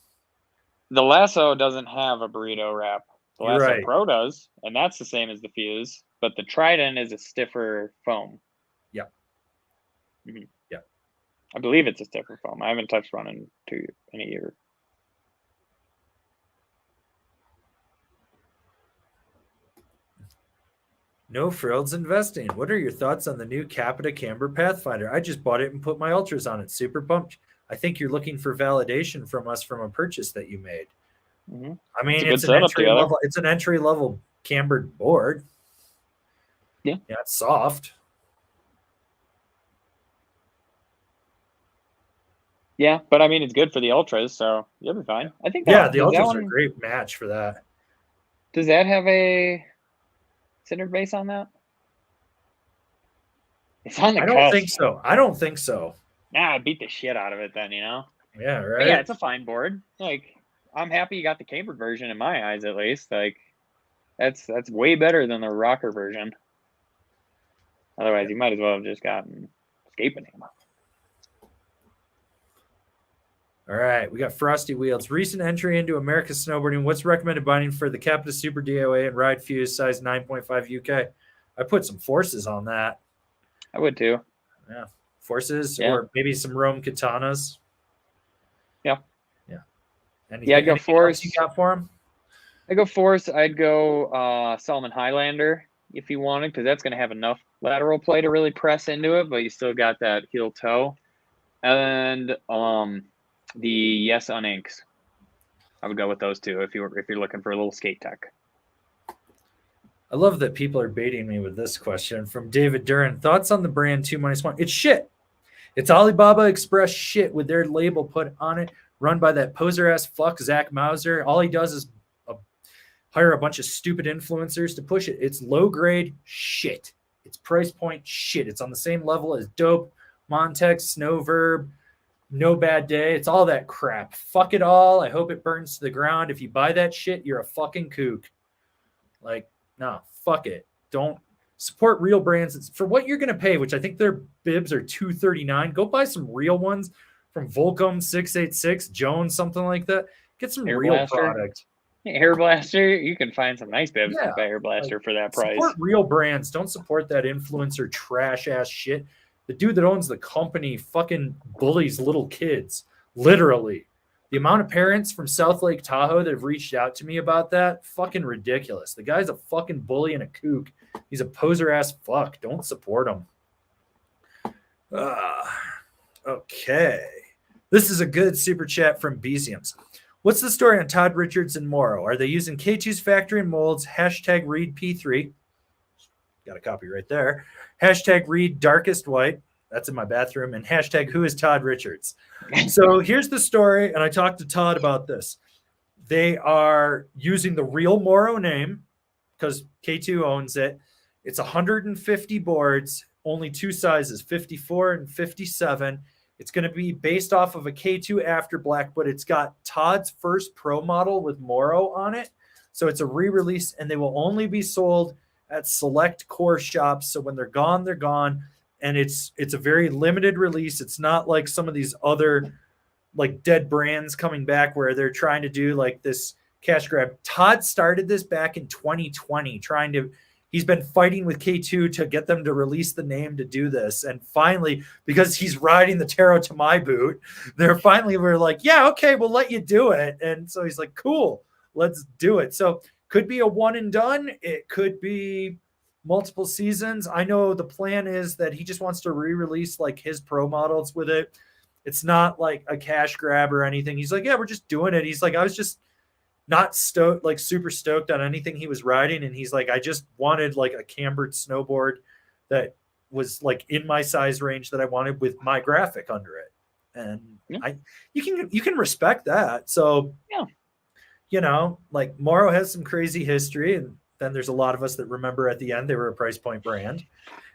The Lasso doesn't have a burrito wrap. The Lasso Pro does, and that's the same as the Fuse, but the Trident is a stiffer foam. Yeah. Yeah. I believe it's a stiffer foam. I haven't touched one in a year. No frills investing. What are your thoughts on the new Capita Camber Pathfinder? I just bought it and put my ultras on it. Super pumped. I think you're looking for validation from us from a purchase that you made. I mean, it's an entry level. It's an entry level cambered board. Yeah, it's soft. Yeah, but I mean, it's good for the ultras, so you'll be fine. I think. The ultras are a great match for that. Does that have a center base on that? It's on the cusp. I don't think so. Nah, I beat the shit out of it then, Yeah, right. But yeah, it's a fine board. Like, I'm happy you got the cambered version in my eyes, at least. Like, that's way better than the rocker version. Otherwise, you might as well have just gotten escaping him. All right, we got Frosty Wheels. Recent entry into America's Snowboarding. What's recommended binding for the Capita Super DOA and Ride Fuse size 9.5 UK? I put some forces on that. I would too. Yeah, Forces, Yeah. or maybe some Rome katanas. Yeah. Yeah. I'd go anything else you got for him? I go Force. I'd go Solomon Highlander if you wanted, because that's going to have enough lateral play to really press into it, but you still got that heel toe. And the Yes Uninks. I would go with those two if you're looking for a little skate tech. I love that people are baiting me with this question from David Duran. Thoughts on the brand 2-1? It's shit. It's Alibaba Express shit with their label put on it, run by that poser ass fuck Zach Mauser. All he does is hire a bunch of stupid influencers to push it. It's low grade shit. It's price point shit. It's on the same level as Dope, Montex, Snowverb, No Bad Day. It's all that crap. Fuck it all. I hope it burns to the ground. If you buy that shit, you're a fucking kook. Like, no, fuck it. Don't support real brands. For what you're going to pay, which I think their bibs are $239. Go buy some real ones from Volcom 686, Jones, something like that. Get some Air real Blaster. product. Air Blaster, you can find some nice bibs by Air Blaster for that price. Support real brands. Don't support that influencer trash ass shit. The dude that owns the company fucking bullies little kids, literally. The amount of parents from South Lake Tahoe that have reached out to me about that, fucking ridiculous. The guy's a fucking bully and a kook. He's a poser ass fuck. Don't support him. Okay. This is a good super chat from Beziums. What's the story on Todd Richards and Morrow? Are they using K2's factory molds? Hashtag read P3. Got a copy right there. Hashtag read darkest white. That's in my bathroom. And hashtag who is Todd Richards? So here's the story. And I talked to Todd about this. They are using the real Morrow name because K2 owns it. It's 150 boards, only two sizes, 54 and 57. It's going to be based off of a K2 After Black, but it's got Todd's first pro model with Morrow on it. So it's a re-release, and they will only be sold at select core shops. So when they're gone, they're gone. And it's a very limited release. It's not like some of these other like dead brands coming back where they're trying to do like this cash grab. Todd started this back in 2020, he's been fighting with K2 to get them to release the name to do this. And finally, because he's riding the tarot to my boot, we're like, yeah, okay, we'll let you do it. And so he's like, cool, let's do it. So could be a one and done. It could be multiple seasons. I know the plan is that he just wants to re-release like his pro models with it. It's not like a cash grab or anything. He's like, yeah, we're just doing it. He's like, I was just not stoked, like super stoked on anything he was riding. And he's like, I just wanted like a cambered snowboard that was like in my size range that I wanted with my graphic under it. And you can respect that. So, you know, like Morrow has some crazy history, and then there's a lot of us that remember at the end they were a price point brand.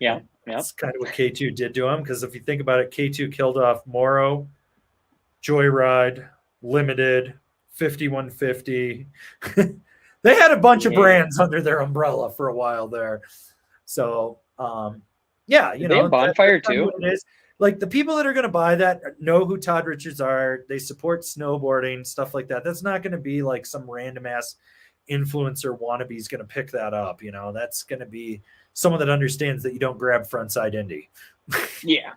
Yeah. That's kind of what K2 did to him, because if you think about it, K2 killed off Morrow, Joyride, Limited, 5150. They had a bunch of brands under their umbrella for a while there. So, yeah, you know, they have Bonfire too. It is. Like the people that are going to buy that know who Todd Richards are. They support snowboarding, stuff like that. That's not going to be like some random ass influencer wannabe is going to pick that up. You know, that's going to be someone that understands that you don't grab frontside indie. Yeah.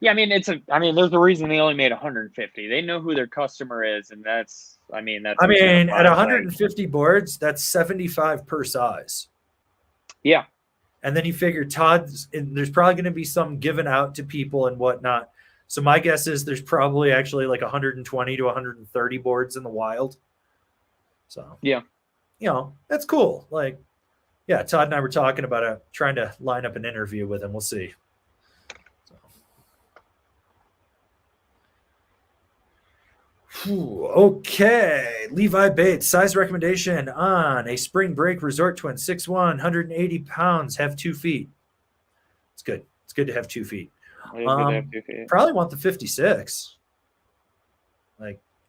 I mean, there's a reason they only made 150. They know who their customer is, and at 150 boards, that's 75 per size. Yeah. And then you figure there's probably going to be some given out to people and whatnot. So my guess is there's probably actually like 120 to 130 boards in the wild. So, yeah, you know, that's cool. Like, yeah, Todd and I were talking about trying to line up an interview with him. We'll see. Okay, Levi Bates, size recommendation on a spring break resort twin, 6'1", 180 pounds, have 2 feet. It's good. It's good to have 2 feet. Probably want the 56,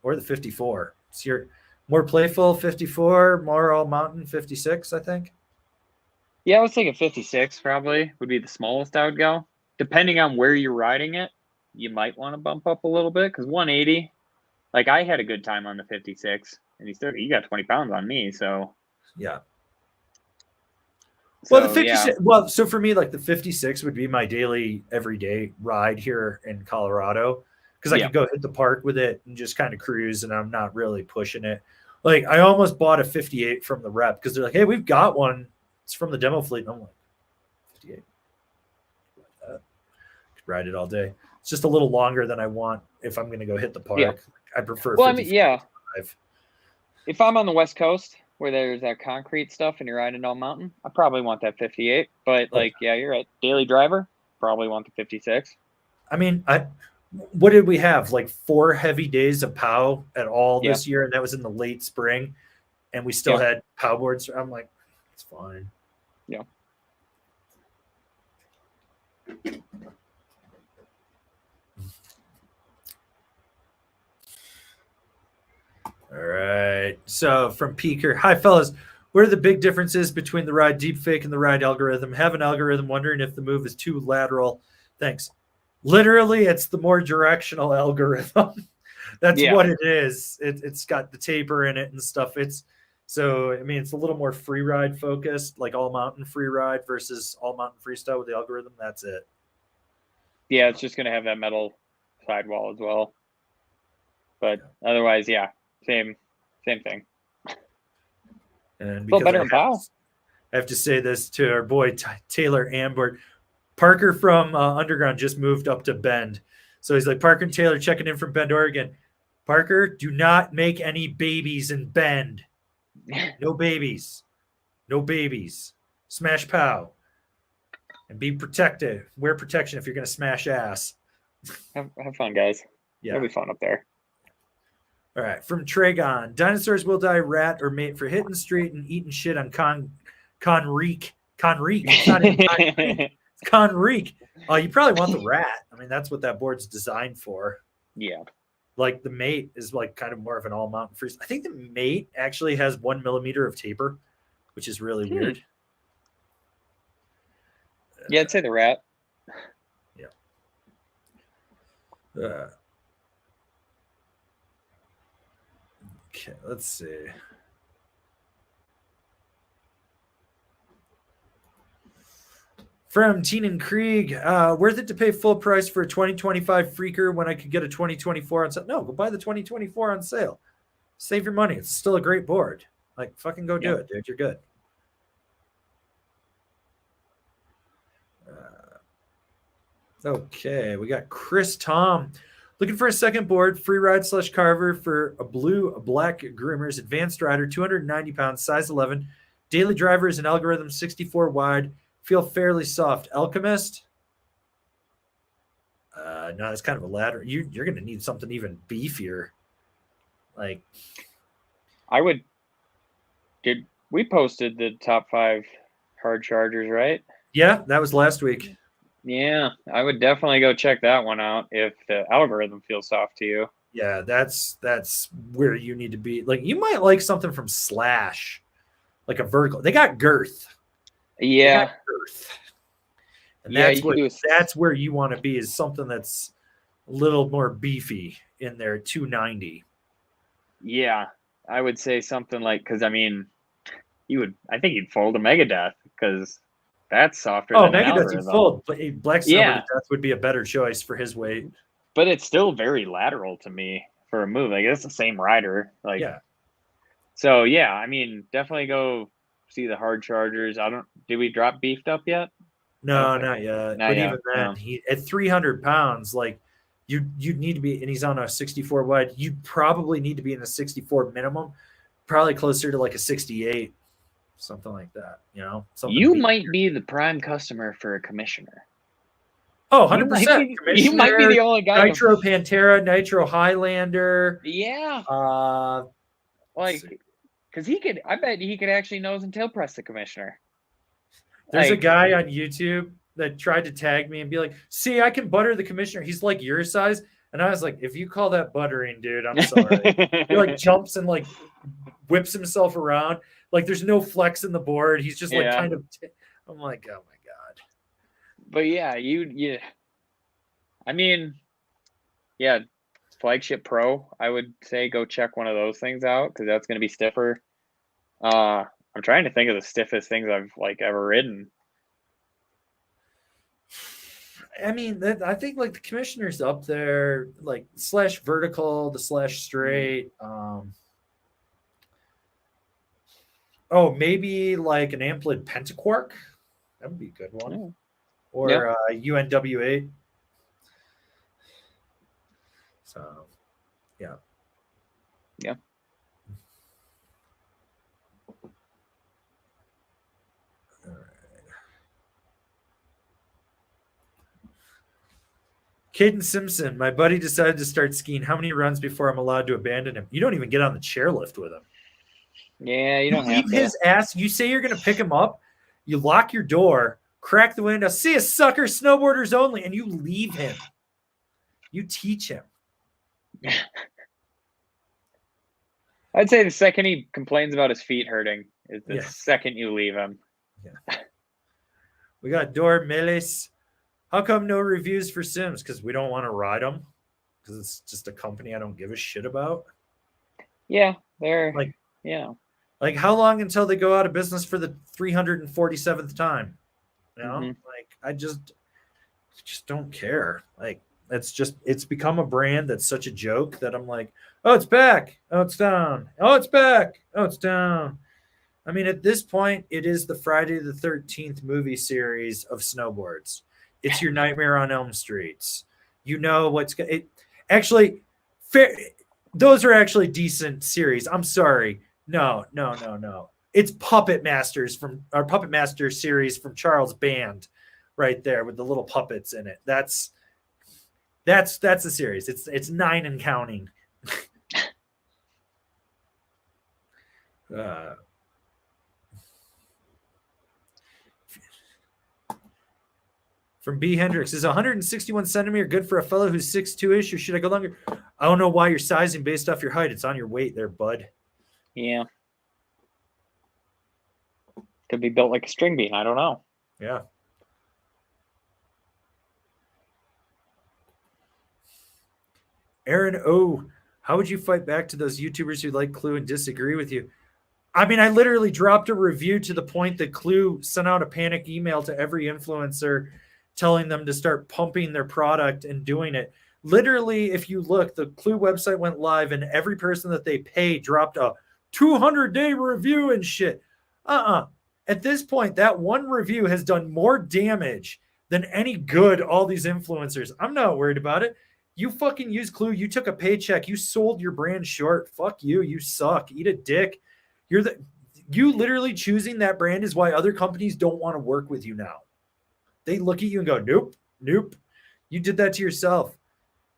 or the 54. It's your more playful 54, more all mountain 56, I think. Yeah, I was thinking 56 probably would be the smallest I would go. Depending on where you're riding it, you might want to bump up a little bit, because 180. Like, I had a good time on the 56, and you got 20 pounds on me, so. Yeah. Well, the 56. Yeah. Well, so for me, like the 56 would be my daily, everyday ride here in Colorado because I could go hit the park with it and just kind of cruise, and I'm not really pushing it. Like I almost bought a 58 from the rep because they're like, "Hey, we've got one. It's from the demo fleet." And I'm like, 58. Could ride it all day. It's just a little longer than I want if I'm going to go hit the park. Yeah. I prefer. Well, 55. If I'm on the West Coast where there's that concrete stuff and you're riding all mountain, I probably want that 58. But you're right. Daily driver, probably want the 56. I mean, what did we have? Like 4 heavy days of POW at all this year, and that was in the late spring, and we still had POW boards. I'm like, it's fine. Yeah. All right. So from Peaker, hi fellas. What are the big differences between the ride deepfake and the ride algorithm? Have an algorithm wondering if the move is too lateral. Thanks. Literally, it's the more directional algorithm. That's what it is. It's got the taper in it and stuff. It's a little more free ride focused, like all mountain free ride versus all mountain freestyle with the algorithm. That's it. Yeah, it's just going to have that metal sidewall as well. But otherwise, same thing. And because better than POW. I have to say this to our boy Taylor Ambert. Parker from Underground just moved up to Bend. So he's like, Parker and Taylor checking in from Bend, Oregon. Parker, do not make any babies in Bend. No babies. No babies. Smash POW. And be protective. Wear protection if you're going to smash ass. Have fun, guys. Yeah. It'll be fun up there. All right. From Tragon. Dinosaurs will die rat or mate for hitting street and eating shit on Conreek. It's not even Conreek. Conreek. You probably want the rat. I mean, that's what that board's designed for. Yeah. Like the mate is like kind of more of an all mountain freeze. I think the mate actually has 1 millimeter of taper, which is really weird. Yeah, I'd say the rat. Yeah. Okay, let's see. From Teen Krieg, worth it to pay full price for a 2025 Freaker when I could get a 2024 on sale? No, go buy the 2024 on sale. Save your money. It's still a great board. Like, fucking go do it, dude. You're good. Okay, we got Chris Tom. Looking for a second board, free ride / carver for a black groomers, advanced rider, 290 pounds, size 11. Daily driver is an algorithm 64 wide. Feel fairly soft. Alchemist? No, it's kind of a ladder. You're going to need something even beefier. Like, we posted the top 5 hard chargers, right? Yeah, that was last week. Yeah, I would definitely go check that one out if the algorithm feels soft to you. Yeah, that's where you need to be. Like, you might like something from Slash, like a vertical. They got girth. Yeah. And that's where you want to be, is something that's a little more beefy in there, 290. Yeah, I would say something like, because I think you'd fold a Megadeth because that's softer than Megadeth you'd fold, but Black Snowboarder Death would be a better choice for his weight. But it's still very lateral to me for a move. Like, it's the same rider. Like, So definitely go see the hard chargers. Did we drop beefed up yet? No, not yet. But even then, he at 300 pounds, like you'd need to be, and he's on a 64 wide. You probably need to be in a 64 minimum, probably closer to like a 68, something like that. You might be the prime customer for a commissioner. Oh, 100%. You might be the only guy. Nitro Pantera, Nitro Highlander. Yeah. Because I bet he could actually nose and tail press the commissioner. There's a guy on YouTube that tried to tag me and be like, see, I can butter the commissioner. He's like your size. And I was like, if you call that buttering, dude, I'm sorry. He like jumps and like whips himself around. Like there's no flex in the board. He's just like kind of, I'm like, oh my God. But Flagship Pro, I would say go check one of those things out because that's going to be stiffer. I'm trying to think of the stiffest things I've like ever ridden. I mean, I think like the Commissioner's up there, like slash vertical, the slash straight. Oh, maybe like an Amplid Pentaquark. That would be a good one. Or UNW8. So, yeah. Yeah. All right. Caden Simpson, my buddy decided to start skiing. How many runs before I'm allowed to abandon him? You don't even get on the chairlift with him. Yeah, you don't leave have to. his ass. You say you're going to pick him up. You lock your door, crack the window. See a sucker, snowboarders only, and you leave him. You teach him. I'd say the second he complains about his feet hurting is the Yeah. second you leave him. Yeah. We got Dor Melis. How come no reviews for Sims? Because we don't want to ride them. Because it's just a company I don't give a shit about. Yeah, they're like, like how long until they go out of business for the 347th time? You know, like I just don't care. Like it's become a brand that's such a joke that I'm like, oh, it's back. Oh, it's down. Oh, it's back. Oh, it's down. I mean, at this point, it is the Friday the 13th movie series of snowboards. It's your Nightmare on Elm Streets. You know what's it actually fair. Those are actually decent series. I'm sorry. No. It's Puppet Masters from our Puppet Master series from Charles Band, right there with the little puppets in it. That's the series. It's 9 and counting. From B. Hendricks, is 161 centimeter good for a fellow who's 6'2"-ish, or should I go longer? I don't know why you're sizing based off your height. It's on your weight there, bud. Yeah. Could be built like a string bean. I don't know. Yeah. Aaron O, how would you fight back to those YouTubers who like Clue and disagree with you? I mean, I literally dropped a review to the point that Clue sent out a panic email to every influencer telling them to start pumping their product and doing it. Literally, if you look, the Clue website went live and every person that they pay dropped a 200-day review and shit. At this point, that one review has done more damage than any good all these influencers. I'm not worried about it. You fucking use Clue. You took a paycheck. You sold your brand short. Fuck you. You suck. Eat a dick. You literally choosing that brand is why other companies don't want to work with you now. They look at you and go, nope. You did that to yourself.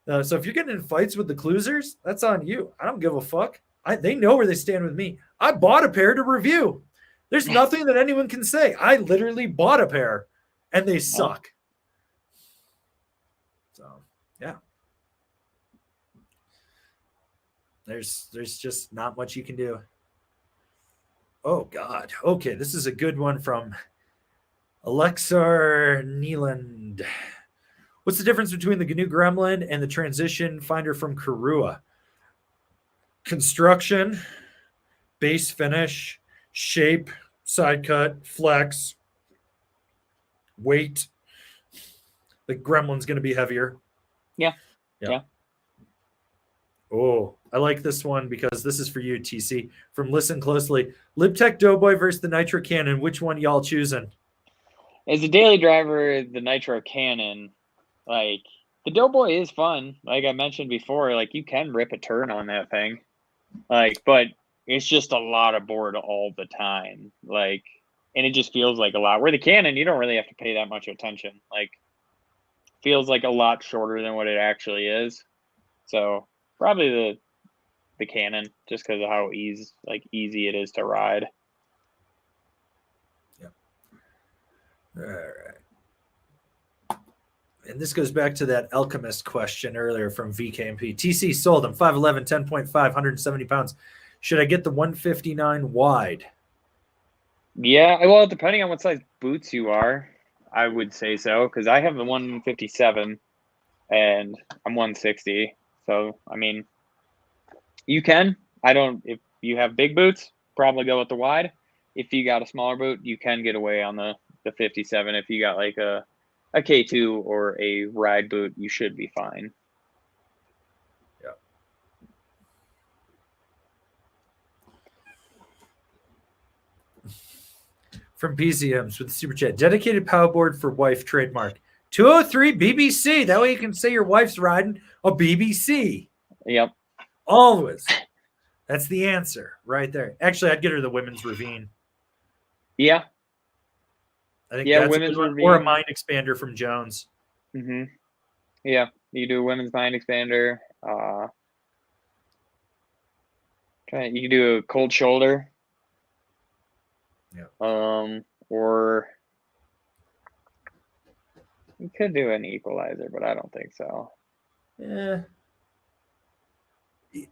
So if you're getting in fights with the Cluesers, that's on you. I don't give a fuck. They know where they stand with me. I bought a pair to review. There's nothing that anyone can say. I literally bought a pair, and they suck. So, yeah. There's just not much you can do. Oh, God. Okay, this is a good one from Alexar Neeland. What's the difference between the GNU Gremlin and the Transition Finder from Karua? Construction, base finish, shape, side cut, flex, weight. The Gremlin's going to be heavier. Yeah. Oh, I like this one because this is for you, TC. From Listen Closely. LibTech Doughboy versus the Nitro Cannon. Which one y'all choosing? As a daily driver, the Nitro Cannon, like, the Doughboy is fun. Like I mentioned before, like, you can rip a turn on that thing. Like, but it's just a lot of board all the time. Like, and it just feels like a lot. Where the Cannon, you don't really have to pay that much attention. Like, feels like a lot shorter than what it actually is. So probably the Cannon, just because of how easy it is to ride. Yep. All right. And this goes back to that Alchemist question earlier from VKMP. TC sold him 5'11", 10.5, 170 pounds. Should I get the 159 wide? Yeah, well, depending on what size boots you are, I would say so, because I have the 157 and I'm 160. So, I mean, you can. If you have big boots, probably go with the wide. if you got a smaller boot, you can get away on the 57. If you got like a K2 or a ride boot, you should be fine. Yeah. From BZMs with the super chat, dedicated paddleboard for wife trademark 203 BBC. That way you can say your wife's riding a BBC. Yep. Always. That's the answer right there. Actually, I'd get her the women's ravine. Yeah. I think Yeah, that's women's a ravine. or a mind expander from Jones. Mm-hmm. Yeah, you do a women's mind expander. You can do a cold shoulder. Yeah. Or you could do an equalizer, but I don't think so. Yeah.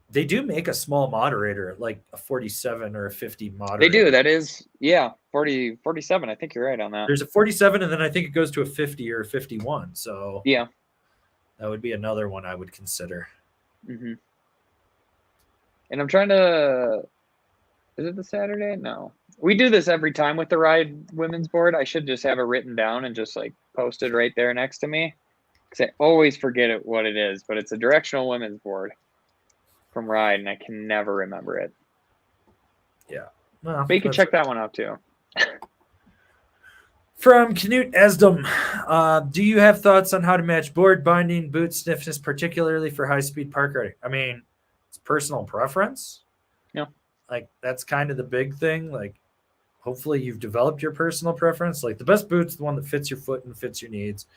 They do make a small moderator, like a 47 or a 50 moderator. They do. That is, 47. I think you're right on that. There's a 47, and then I think it goes to a 50 or a 51. So yeah, that would be another one I would consider. Mm-hmm. And I'm trying to. Is it the Saturday? No. We do this every time with the Ride women's board. I should just have it written down and just like post it right there next to me, because I always forget what it is. But it's a directional women's board from Ride, and I can never remember it. Yeah. Well, but you can check that one out too. From Knut Esdom, do you have thoughts on how to match board binding, boot stiffness, particularly for high-speed park riding? I mean, it's personal preference. Yeah. Like, that's kind of the big thing. Like, hopefully you've developed your personal preference. Like, the best boot's the one that fits your foot and fits your needs.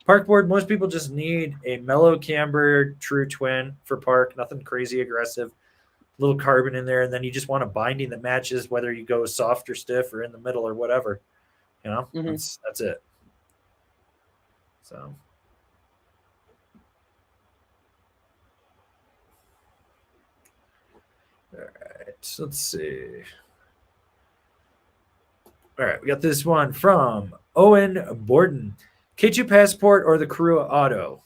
Park board, most people just need a mellow camber true twin for park, nothing crazy aggressive, little carbon in there, and then you just want a binding that matches whether you go soft or stiff or in the middle or whatever. You know, that's it. So. All right, so let's see. All right, we got this one from Owen Borden. K2 Passport or the Karua Auto?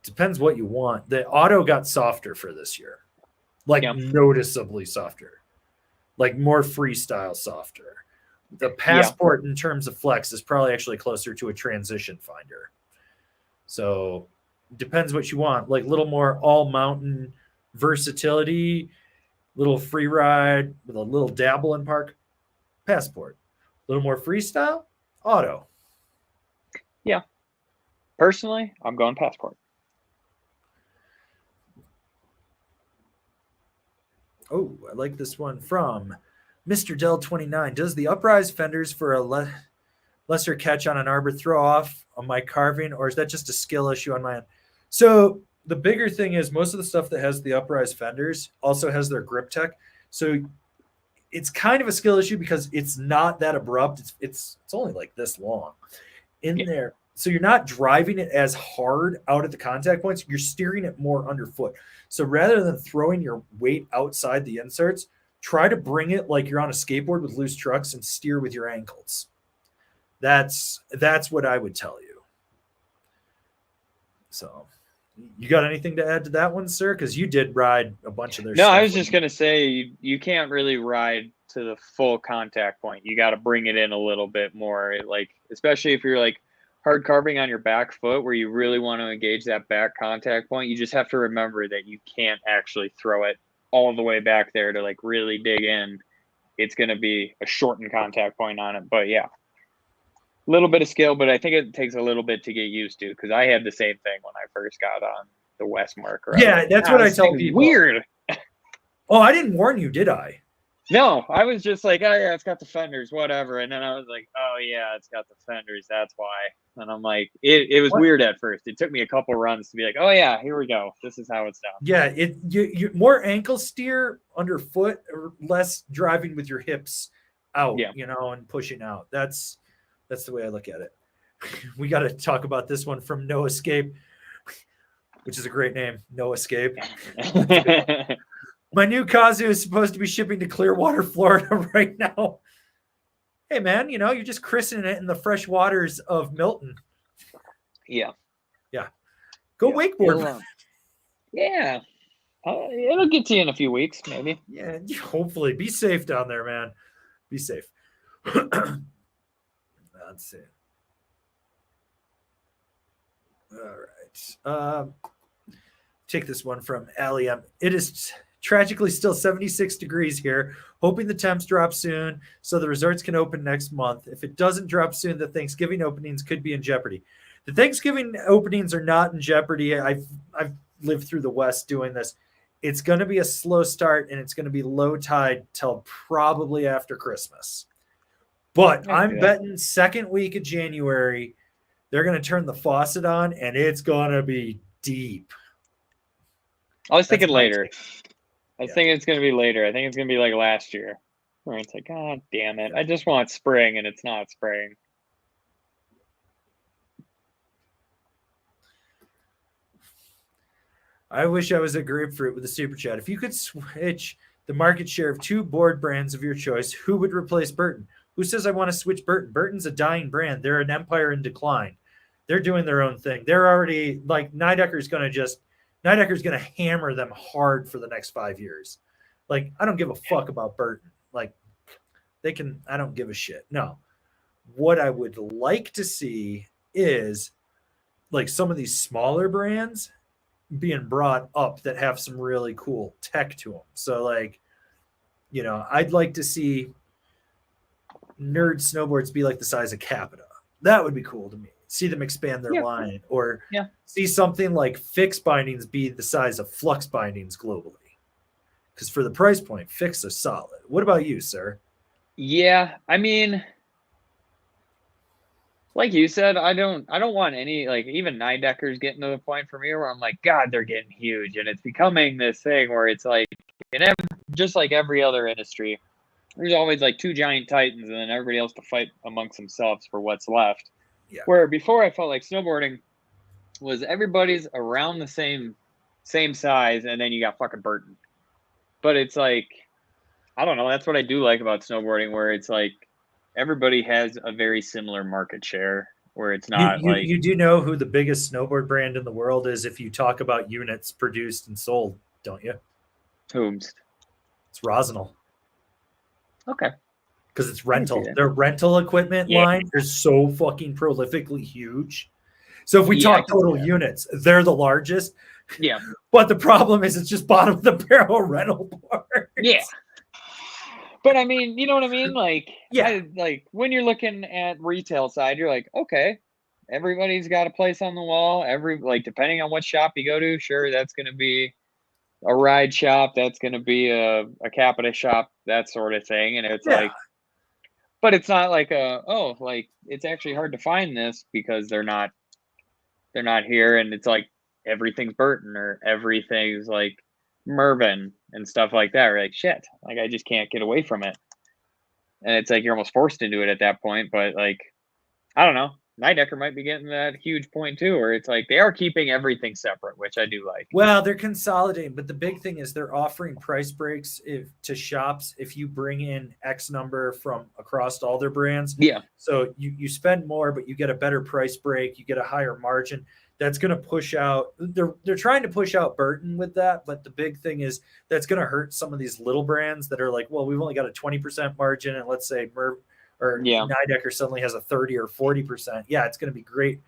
Depends what you want. The Auto got softer for this year. Like, noticeably softer. Like, more freestyle softer. The Passport in terms of flex is probably actually closer to a transition finder. So, depends what you want. Like, a little more all-mountain versatility, little free ride with a little dabble in park, Passport. A little more freestyle, Auto. Yeah. Personally, I'm going Passport. Oh, I like this one from Mr. Dell 29. Does the uprise fenders for a lesser catch on an arbor throw off on my carving, or is that just a skill issue on my end? So the bigger thing is most of the stuff that has the uprise fenders also has their grip tech. So it's kind of a skill issue because it's not that abrupt. It's only like this long in there. So you're not driving it as hard out at the contact points. You're steering it more underfoot. So rather than throwing your weight outside the inserts, try to bring it like you're on a skateboard with loose trucks and steer with your ankles. That's what I would tell you. So you got anything to add to that one, sir? Because you did ride a bunch of their stuff. No, I was just going to say you can't really ride to the full contact point. You got to bring it in a little bit more, like especially if you're like hard carving on your back foot where you really want to engage that back contact point. You just have to remember that you can't actually throw it all the way back there to like really dig in. It's going to be a shortened contact point on it. But yeah, a little bit of skill, but I think it takes a little bit to get used to, because I had the same thing when I first got on the Westmark. Right? Yeah, that's what I tell people. Weird. Oh, I didn't warn you, did I? No, I was just like, oh yeah, it's got the fenders, whatever. And then I was like, oh yeah, it's got the fenders, that's why. And I'm like, it was weird at first. It took me a couple runs to be like, oh yeah, here we go. This is how it's done. Yeah, you more ankle steer underfoot or less driving with your hips out, and pushing out. That's the way I look at it. We got to talk about this one from No Escape, which is a great name, No Escape. My new Kazu is supposed to be shipping to Clearwater, Florida right now. Hey, man, you're just christening it in the fresh waters of Milton. Yeah. Yeah. Go wakeboard. Yeah. It'll get to you in a few weeks, maybe. Yeah, hopefully. Be safe down there, man. Be safe. Let's see. All right. Take this one from Allie. It is tragically still 76 degrees here. Hoping the temps drop soon so the resorts can open next month. If it doesn't drop soon, the Thanksgiving openings could be in jeopardy. The Thanksgiving openings are not in jeopardy. I've lived through the West doing this. It's going to be a slow start, and it's going to be low tide till probably after Christmas. But I'm betting second week of January, they're going to turn the faucet on, and it's going to be deep. I was thinking later. I was thinking it's going to be later. I think it's going to be like last year, where it's like, God damn it. I just want spring, and it's not spring. I wish I was a grapefruit with a super chat. If you could switch the market share of 2 board brands of your choice, who would replace Burton? Who says I want to switch Burton? Burton's a dying brand. They're an empire in decline. They're doing their own thing. They're already like Nidecker's going to hammer them hard for the next 5 years. Like, I don't give a fuck about Burton. Like, I don't give a shit. No. What I would like to see is like some of these smaller brands being brought up that have some really cool tech to them. So like, I'd like to see Nerd snowboards be like the size of Capita. That would be cool to me. See them expand their line, or see something like Fix bindings be the size of Flux bindings globally. Because for the price point, Fix is solid. What about you, sir? Yeah, I mean, like you said, I don't want any, like, even 9-deckers getting to the point for me where I'm like, God, they're getting huge, and it's becoming this thing where it's like, just like every other industry, there's always like 2 giant titans, and then everybody else to fight amongst themselves for what's left. Yeah. Where before I felt like snowboarding was everybody's around the same size, and then you got fucking Burton. But it's like, I don't know. That's what I do like about snowboarding, where it's like everybody has a very similar market share, where it's not like... You do know who the biggest snowboard brand in the world is if you talk about units produced and sold, don't you? Whomst? It's Rosinal. Okay. Because it's rental. Their rental equipment line is so fucking prolifically huge. So if we talk total units, they're the largest. Yeah. But the problem is it's just bottom of the barrel rental parts. Yeah. But I mean, you know what I mean? Like, like when you're looking at retail side, you're like, okay, everybody's got a place on the wall. Depending on what shop you go to, sure, that's going to be a ride shop. That's going to be a Capita shop, that sort of thing. And it's like, but it's not like it's actually hard to find this because they're not here. And it's like everything's Burton or everything's like Mervyn and stuff like that. We're like, shit, like I just can't get away from it. And it's like you're almost forced into it at that point. But like, I don't know. 9-decker might be getting that huge point too, where it's like they are keeping everything separate, which I do like. Well, they're consolidating, but the big thing is they're offering price breaks to shops if you bring in X number from across all their brands. Yeah. So you spend more, but you get a better price break. You get a higher margin. That's going to push out. They're trying to push out Burton with that, but the big thing is that's going to hurt some of these little brands that are like, well, we've only got a 20% margin, and let's say 9-decker suddenly has a 30 or 40%. Yeah, it's going to be great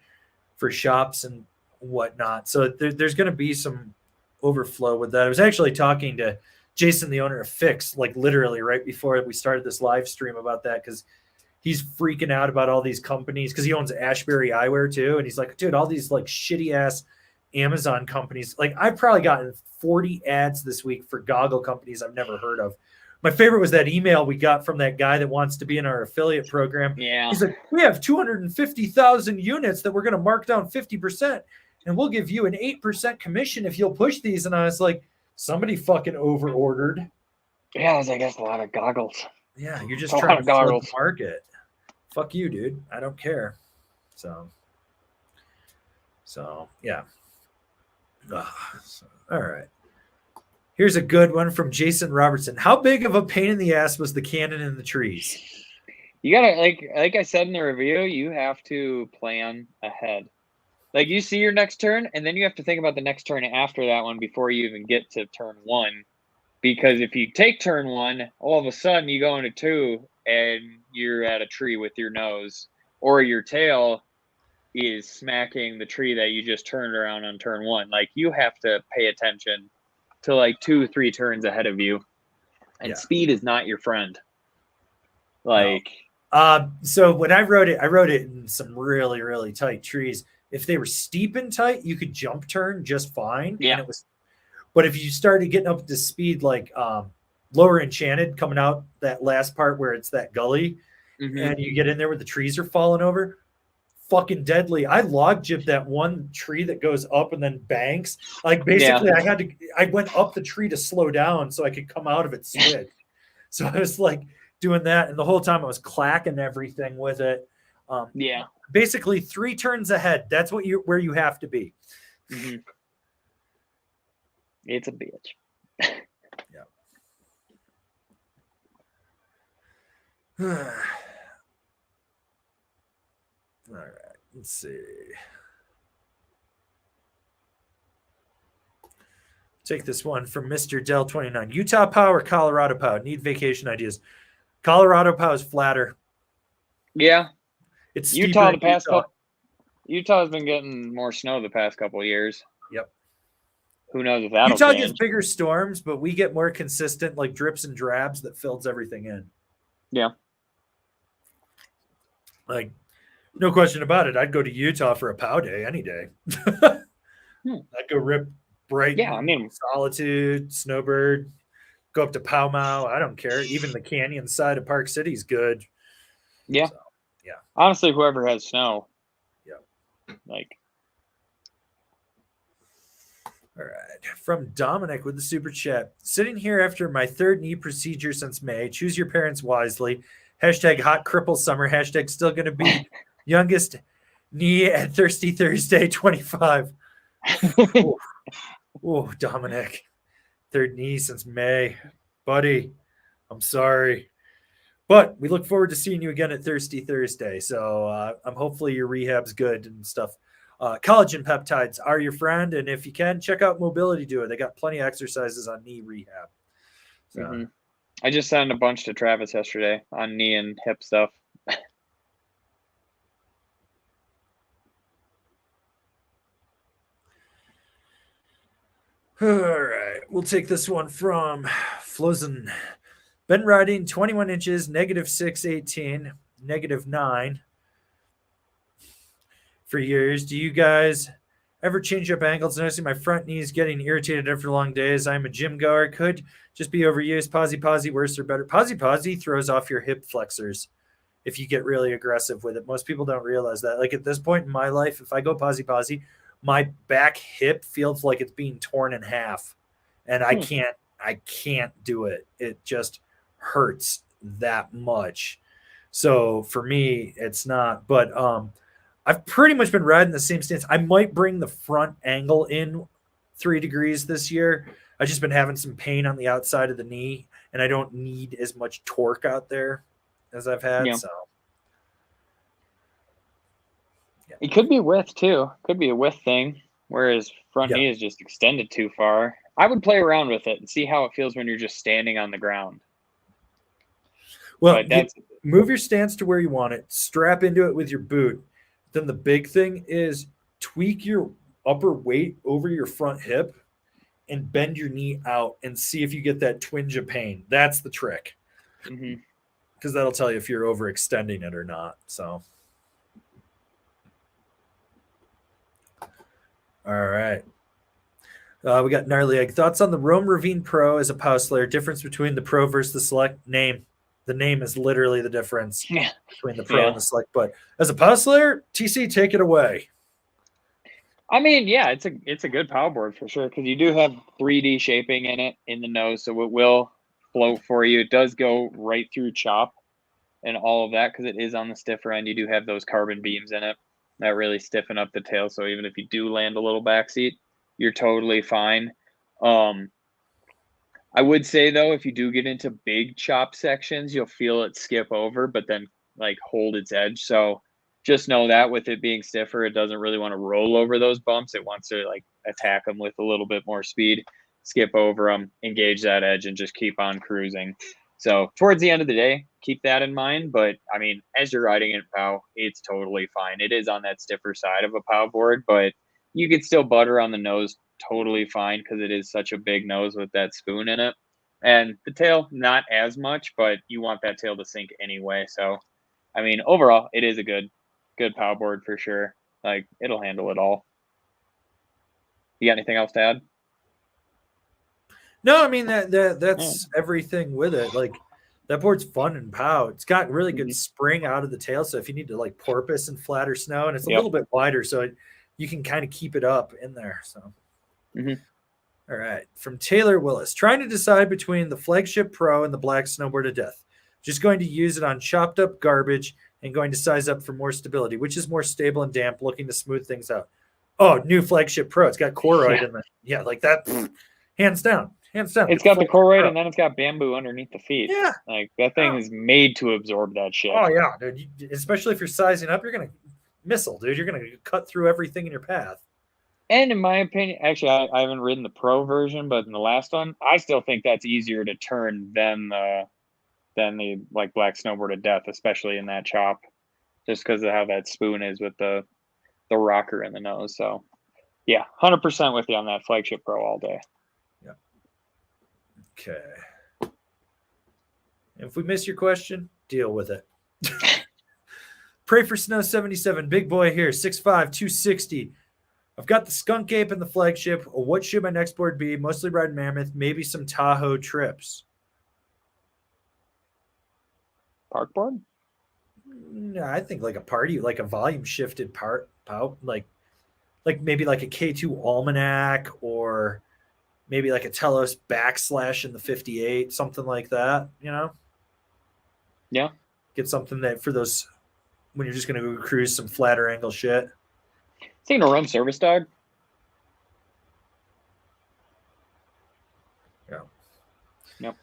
for shops and whatnot. So there's going to be some overflow with that. I was actually talking to Jason, the owner of Fix, like literally right before we started this live stream about that, because he's freaking out about all these companies because he owns Ashbury Eyewear too. And he's like, dude, all these like shitty ass Amazon companies. Like I've probably gotten 40 ads this week for goggle companies I've never heard of. My favorite was that email we got from that guy that wants to be in our affiliate program. Yeah. He's like, we have 250,000 units that we're going to mark down 50%, and we'll give you an 8% commission if you'll push these. And I was like, somebody fucking over ordered. Yeah, I was like, that's a lot of goggles. Yeah, you're just trying to flood the market. Fuck you, dude. I don't care. So yeah. All right. Here's a good one from Jason Robertson. How big of a pain in the ass was the cannon in the trees? You gotta, like I said in the review, you have to plan ahead. Like you see your next turn, and then you have to think about the next turn after that one before you even get to turn 1. Because if you take turn 1, all of a sudden you go into 2 and you're at a tree with your nose, or your tail is smacking the tree that you just turned around on turn 1. Like you have to pay attention to like 2-3 turns ahead of you, and speed is not your friend. Like, so when I wrote it in some really, really tight trees. If they were steep and tight, you could jump turn just fine. Yeah. And it was, but if you started getting up to speed like Lower Enchanted coming out that last part where it's that gully, and you get in there where the trees are falling over, fucking deadly. I log jibbed that one tree that goes up and then banks. Like basically, I went up the tree to slow down so I could come out of it switch. So I was like doing that, and the whole time I was clacking everything with it. Basically 3 turns ahead. That's where you have to be. It's a bitch. Yeah. All right. Let's see. Take this one from Mr. Dell 29. Utah Pow or Colorado Pow? Need vacation ideas. Colorado Pow is flatter. Yeah. It's Utah the past couple. Utah's been getting more snow the past couple of years. Yep. Who knows if that'll Utah change. gets bigger storms, but we get more consistent like drips and drabs that fills everything in. Yeah. Like, no question about it. I'd go to Utah for a Pow day any day. I'd go rip Brighton, yeah, I mean, Solitude, Snowbird, go up to Pow Mau. I don't care. Even the canyon side of Park City is good. Yeah. So, yeah. Honestly, whoever has snow. Yeah. Like. All right. From Dominic with the super chat. Sitting here after my 3rd knee procedure since May. Choose your parents wisely. Hashtag hot cripple summer. Hashtag still going to be youngest knee at Thirsty Thursday 25. Oh, Dominic. 3rd knee since May. Buddy, I'm sorry. But we look forward to seeing you again at Thirsty Thursday. So I'm hopefully your rehab's good and stuff. Collagen peptides are your friend. And if you can, check out Mobility Duo. They got plenty of exercises on knee rehab. So. I just sent a bunch to Travis yesterday on knee and hip stuff. All right. We'll take this one from Flozen. Been riding 21 inches, -618, -9 for years. Do you guys ever change up angles? Noticing my front knees getting irritated after long days. I'm a gym goer. Could just be overused. Posy, worse or better. Posy throws off your hip flexors if you get really aggressive with it. Most people don't realize that. Like at this point in my life, if I go posy, my back hip feels like it's being torn in half, and I can't do it. It just hurts that much. So for me, it's not. But I've pretty much been riding the same stance. I might bring the front angle in 3 degrees this year. I've just been having some pain on the outside of the knee, and I don't need as much torque out there as I've had. Yeah. So yeah. It could be width too. Could be a width thing, whereas front knee is just extended too far. I would play around with it and see how it feels when you're just standing on the ground. Well, move your stance to where you want it. Strap into it with your boot. Then the big thing is tweak your upper weight over your front hip and bend your knee out and see if you get that twinge of pain. That's the trick. Because that'll tell you if you're overextending it or not. So, all right. We got Gnarly Egg. Thoughts on the Rome Ravine Pro as a Pow Slayer? Difference between the Pro versus the Select? Name. The name is literally the difference between the Pro and the Select. But as a Pow Slayer, TC, take it away. I mean, yeah, it's a good power board for sure because you do have 3D shaping in it in the nose, so it will float for you. It does go right through chop and all of that because it is on the stiffer end. You do have those carbon beams in it that really stiffen up the tail. So even if you do land a little backseat, you're totally fine. I would say though, if you do get into big chop sections, you'll feel it skip over, but then like hold its edge. So just know that with it being stiffer, it doesn't really want to roll over those bumps. It wants to like attack them with a little bit more speed, skip over them, engage that edge, and just keep on cruising. So towards the end of the day, keep that in mind. But I mean, as you're riding in POW, it's totally fine. It is on that stiffer side of a POW board, but you could still butter on the nose totally fine because it is such a big nose with that spoon in it. And the tail, not as much, but you want that tail to sink anyway. So, I mean, overall, it is a good POW board for sure. Like, it'll handle it all. You got anything else to add? No, I mean that's everything with it. Like that board's fun and POW. It's got really good spring out of the tail. So if you need to like porpoise and flatter snow, and it's a little bit wider, so you can kind of keep it up in there. So, all right. From Taylor Willis, trying to decide between the Flagship Pro and the Black Snowboard of Death. Just going to use it on chopped up garbage and going to size up for more stability, which is more stable and damp, looking to smooth things out. Oh, new Flagship Pro. It's got Koroyd in it. Yeah, like that. Hands down. Hands down. It's got the Koroyd and then it's got bamboo underneath the feet. Yeah. Like that thing is made to absorb that shit. Oh, yeah, dude. Especially if you're sizing up, you're going to missile, dude. You're going to cut through everything in your path. And in my opinion, actually, I haven't ridden the Pro version, but in the last one, I still think that's easier to turn than the like Black Snowboard of Death, especially in that chop, just because of how that spoon is with the rocker in the nose. So, yeah, 100% with you on that Flagship Pro all day. Yeah. Okay. If we miss your question, deal with it. Pray for Snow 77. Big boy here, 6'5", 260. I've got the Skunk Ape and the Flagship. What should my next board be? Mostly riding Mammoth, maybe some Tahoe trips. Park board? No, I think like a party, like a volume shifted part, like maybe like a K2 Almanac, or maybe like a Telos backslash in the 58, something like that, you know? Yeah. Get something that for those when you're just going to go cruise some flatter angle shit. Thinking a Run Service Dog. Yeah. Yep.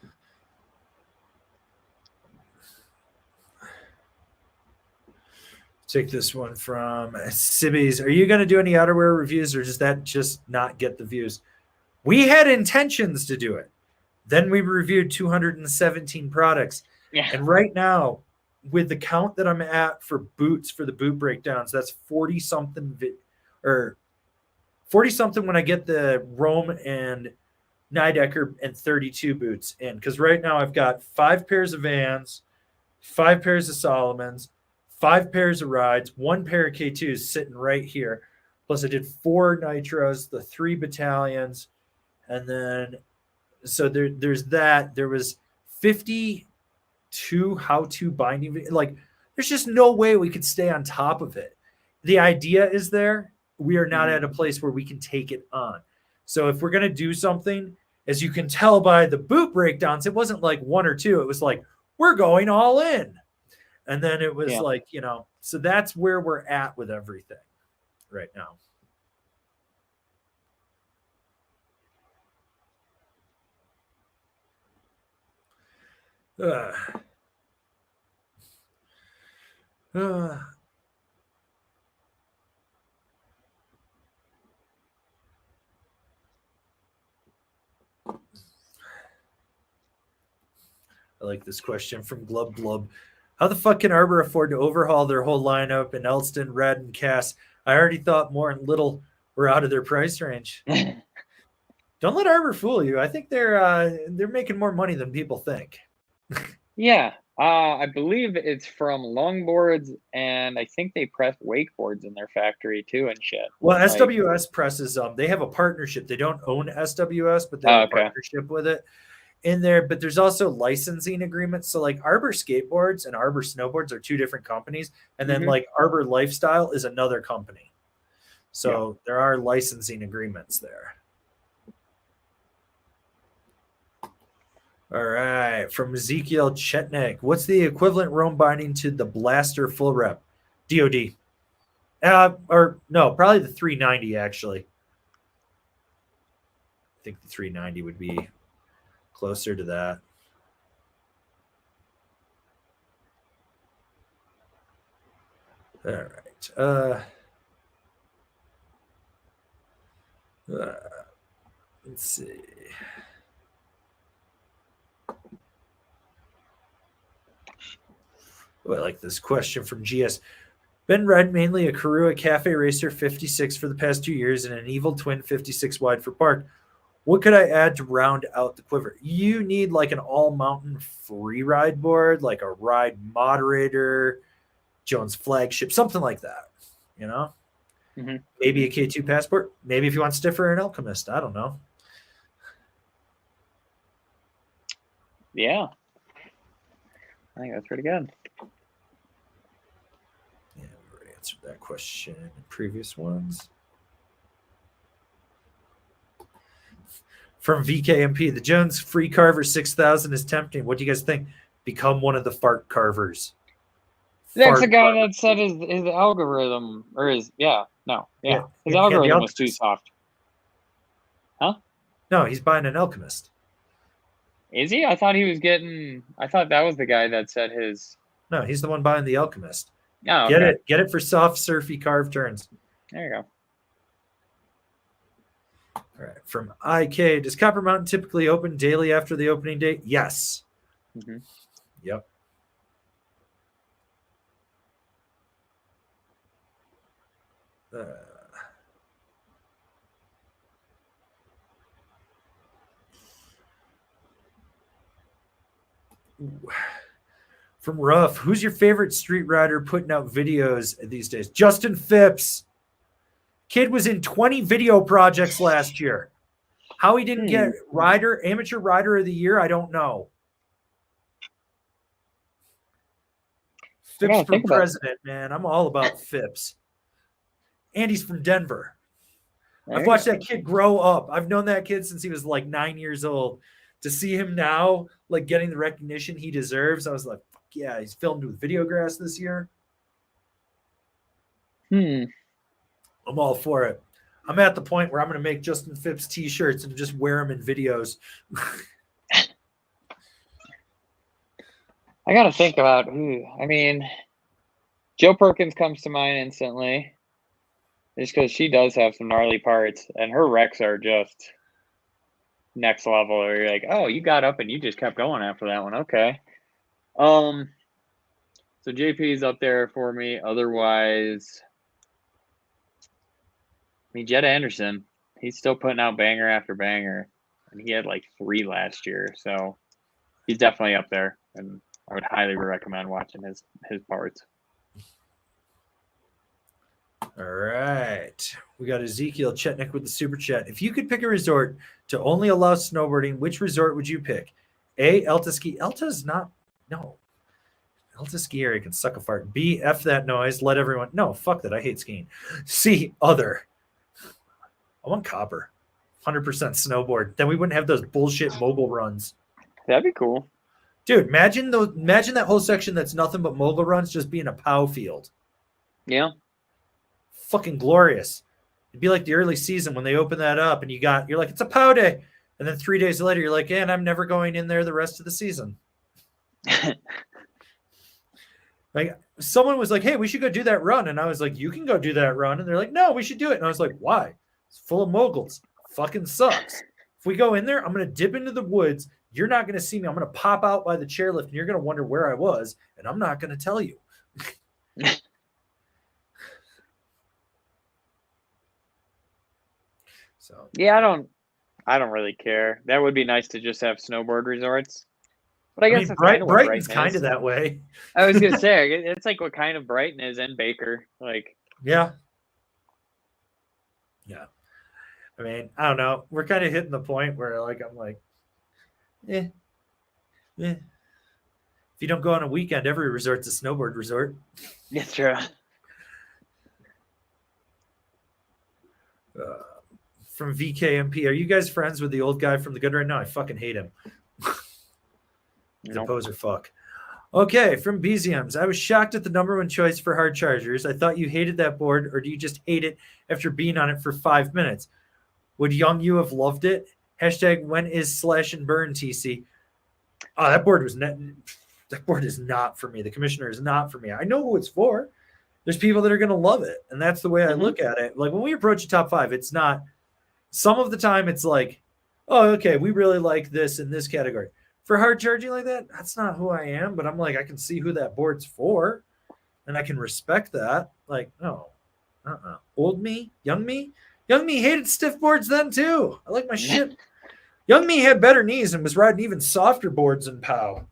Take this one from Sibbies. Are you going to do any outerwear reviews, or does that just not get the views? We had intentions to do it. Then we reviewed 217 products. Yeah. And right now, with the count that I'm at for boots, for the boot breakdowns, that's 40-something or 40-something when I get the Rome and Nidecker and 32 boots in. Because right now I've got 5 pairs of Vans, 5 pairs of Solomons, 5 pairs of rides, 1 pair of K2s sitting right here. Plus I did 4 Nitros, the 3 battalions. And then, so there's that. There was 52 how-to binding. Like, there's just no way we could stay on top of it. The idea is there. We are not at a place where we can take it on. So if we're going to do something, as you can tell by the boot breakdowns, it wasn't like 1 or 2. It was like, we're going all in. And then it was like, you know, so that's where we're at with everything right now. I like this question from Glub Glub. How the fuck can Arbor afford to overhaul their whole lineup in Elston, Red, and Cass? I already thought Moore and Little were out of their price range. Don't let Arbor fool you. I think they're making more money than people think. Yeah. I believe it's from longboards, and I think they press wakeboards in their factory too and shit. Well, SWS presses they have a partnership. They don't own SWS, but they have a partnership with it in there. But there's also licensing agreements. So like Arbor Skateboards and Arbor Snowboards are 2 different companies, and then like Arbor Lifestyle is another company. So there are licensing agreements there. All right, from Ezekiel Chetnik. What's the equivalent Rome binding to the Blaster full rep? DOD. Or no, probably the 390 actually. I think the 390 would be closer to that. All right. Let's see. Oh, I like this question from GS. Been red mainly a Karua Cafe Racer 56 for the past 2 years and an Evil Twin 56 wide for park. What could I add to round out the quiver? You need like an all-mountain free ride board, like a ride moderator, Jones flagship, something like that. You know? Mm-hmm. Maybe a K2 passport. Maybe if you want stiffer, an Alchemist. I don't know. Yeah. I think that's pretty good. Yeah, we already answered that question in previous ones. From VKMP, the Jones Free Carver 6000 is tempting. What do you guys think? Become one of the fart carvers. That's the guy that said his algorithm, or his, his algorithm was too soft. Huh? No, he's buying an Alchemist. Is he? I thought that was the guy that said his. No, he's the one buying the Alchemist. Oh, okay. Get it for soft, surfy carved turns. There you go. All right. From IK, does Copper Mountain typically open daily after the opening date? Yes. Mm-hmm. Yep. From Ruff, who's your favorite street rider putting out videos these days? Justin Phipps. Kid was in 20 video projects last year. How he didn't get amateur rider of the year, I don't know. Phipps for president, man. I'm all about Phipps. And he's from Denver. I've watched that kid grow up. I've known that kid since he was like 9 years old. To see him now, like getting the recognition he deserves, I was like, fuck yeah, he's filmed with Videograss this year. I'm all for it. I'm at the point where I'm going to make Justin Phipps t-shirts and just wear them in videos. I got to think about who. I mean, Joe Perkins comes to mind instantly. Just because she does have some gnarly parts, and her wrecks are just next level. Or you're like, oh, you got up and you just kept going after that one. Okay. So JP's up there for me. Otherwise, I mean, Jed Anderson, he's still putting out banger after banger, and he had like 3 last year. So he's definitely up there, and I would highly recommend watching his parts. All right. We got Ezekiel Chetnik with the super chat. If you could pick a resort to only allow snowboarding, which resort would you pick? A, Elta Ski. Elta's not. No. Elta Ski area can suck a fart. B, F that noise. Let everyone. No, fuck that. I hate skiing. C, other. I want Copper. 100% snowboard. Then we wouldn't have those bullshit mogul runs. That'd be cool. Dude, imagine that whole section that's nothing but mogul runs just being a POW field. Yeah. Fucking glorious. It'd be like the early season when they open that up and you're like, it's a POW day. And then 3 days later, you're like, and I'm never going in there the rest of the season. Like someone was like, hey, we should go do that run. And I was like, you can go do that run. And they're like, no, we should do it. And I was like, why? It's full of moguls. Fucking sucks. If we go in there, I'm going to dip into the woods. You're not going to see me. I'm going to pop out by the chairlift and you're going to wonder where I was. And I'm not going to tell you. So yeah, I don't really care. That would be nice to just have snowboard resorts. But I guess it's Brighton's kind of that way. I was gonna say it's like what kind of Brighton is in Baker. Like yeah. I mean, I don't know. We're kind of hitting the point where like I'm like, If you don't go on a weekend, every resort's a snowboard resort. It's true. From VKMP, are you guys friends with the old guy from the good right now? I fucking hate him. He's a poser fuck. Okay, from BZMs. I was shocked at the #1 choice for hard chargers. I thought you hated that board, or do you just hate it after being on it for 5 minutes? Would young you have loved it? Hashtag when is slash and burn TC? Oh, that board is not for me. The commissioner is not for me. I know who it's for. there's people that are going to love it. And that's the way I look at it. Like when we approach a top 5, it's not, some of the time it's like, oh, okay, we really like this in this category. For hard charging like that, that's not who I am, but I'm like, I can see who that board's for and I can respect that. Like, no, old me, young me hated stiff boards then too. I like my shit. Young me had better knees and was riding even softer boards than POW.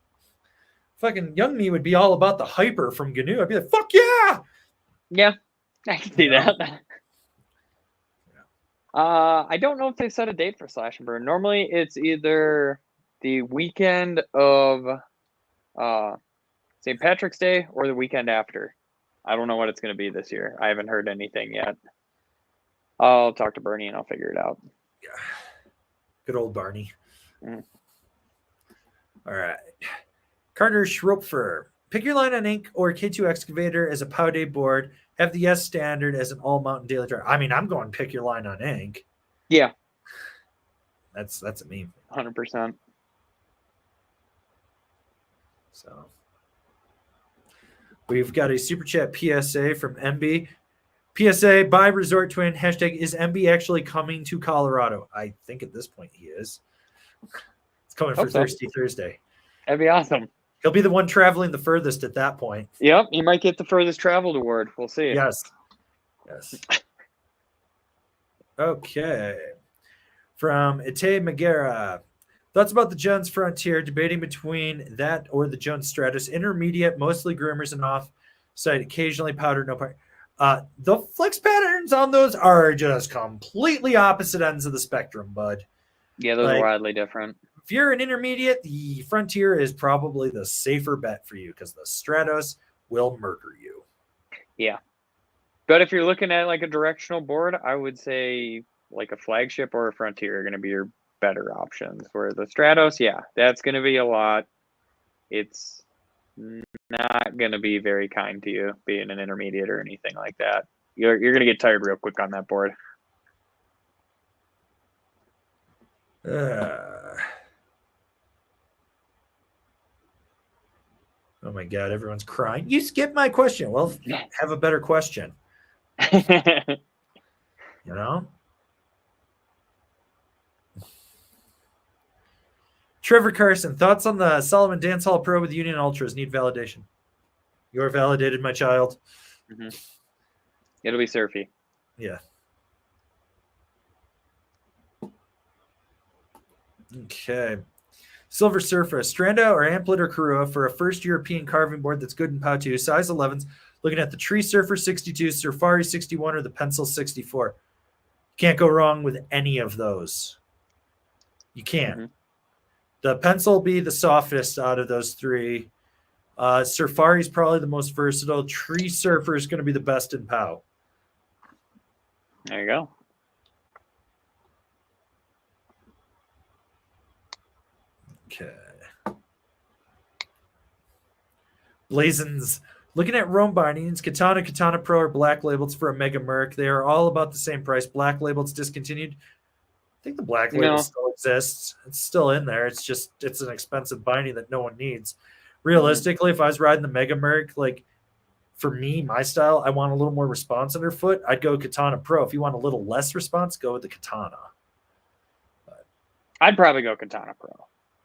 Fucking young me would be all about the hyper from GNU. I'd be like, fuck yeah. Yeah, I can see that. I don't know if they set a date for Slash and Burn. Normally it's either the weekend of St. Patrick's Day or the weekend after. I don't know what it's going to be this year. I haven't heard anything yet. I'll talk to Bernie and I'll figure it out. Yeah. Good old Barney. All right. Carter Schropfer. Pick your line on Ink or K2 Excavator as a POW Day board. Have the S standard as an all-mountain daily drive. I mean, I'm going pick your line on Ink. Yeah. That's a meme. 100%. So we've got a super chat PSA from MB. PSA by Resort Twin. Hashtag, is MB actually coming to Colorado? I think at this point he is. It's coming for Thirsty Thursday. That'd be awesome. He'll be the one traveling the furthest at that point. Yep, he might get the furthest traveled award. We'll see. Yes. Okay. From Ite Magera. Thoughts about the Jones Frontier, debating between that or the Jones Stratus. Intermediate, mostly groomers and off-site, occasionally powdered, no part. The flex patterns on those are just completely opposite ends of the spectrum, bud. Yeah, those are widely different. If you're an intermediate, the Frontier is probably the safer bet for you because the Stratos will murder you. Yeah. But if you're looking at like a directional board, I would say like a flagship or a Frontier are going to be your better options. Where the Stratos, yeah, that's going to be a lot. It's not going to be very kind to you being an intermediate or anything like that. You're going to get tired real quick on that board. Oh my God, everyone's crying. You skipped my question. Well, have a better question. You know? Trevor Carson, thoughts on the Solomon Dance Hall Pro with Union Ultras? Need validation. You're validated, my child. Mm-hmm. It'll be surfy. Yeah. Okay. Silver Surfer, Stranda or Amplet or Karua for a first European carving board that's good in POW 2, size 11s. Looking at the Tree Surfer 62, Surfari 61, or the Pencil 64. Can't go wrong with any of those. You can't. Mm-hmm. The Pencil will be the softest out of those three. Surfari is probably the most versatile. Tree Surfer is going to be the best in POW. There you go. Okay. Blazins. Looking at Rome bindings, Katana, Katana Pro are black labels for a Mega Merc. They are all about the same price. Black labels discontinued. I think the black label still exists. It's still in there. It's just, it's an expensive binding that no one needs. Realistically, if I was riding the Mega Merc, like for me, my style, I want a little more response underfoot. I'd go Katana Pro. If you want a little less response, go with the Katana. But I'd probably go Katana Pro.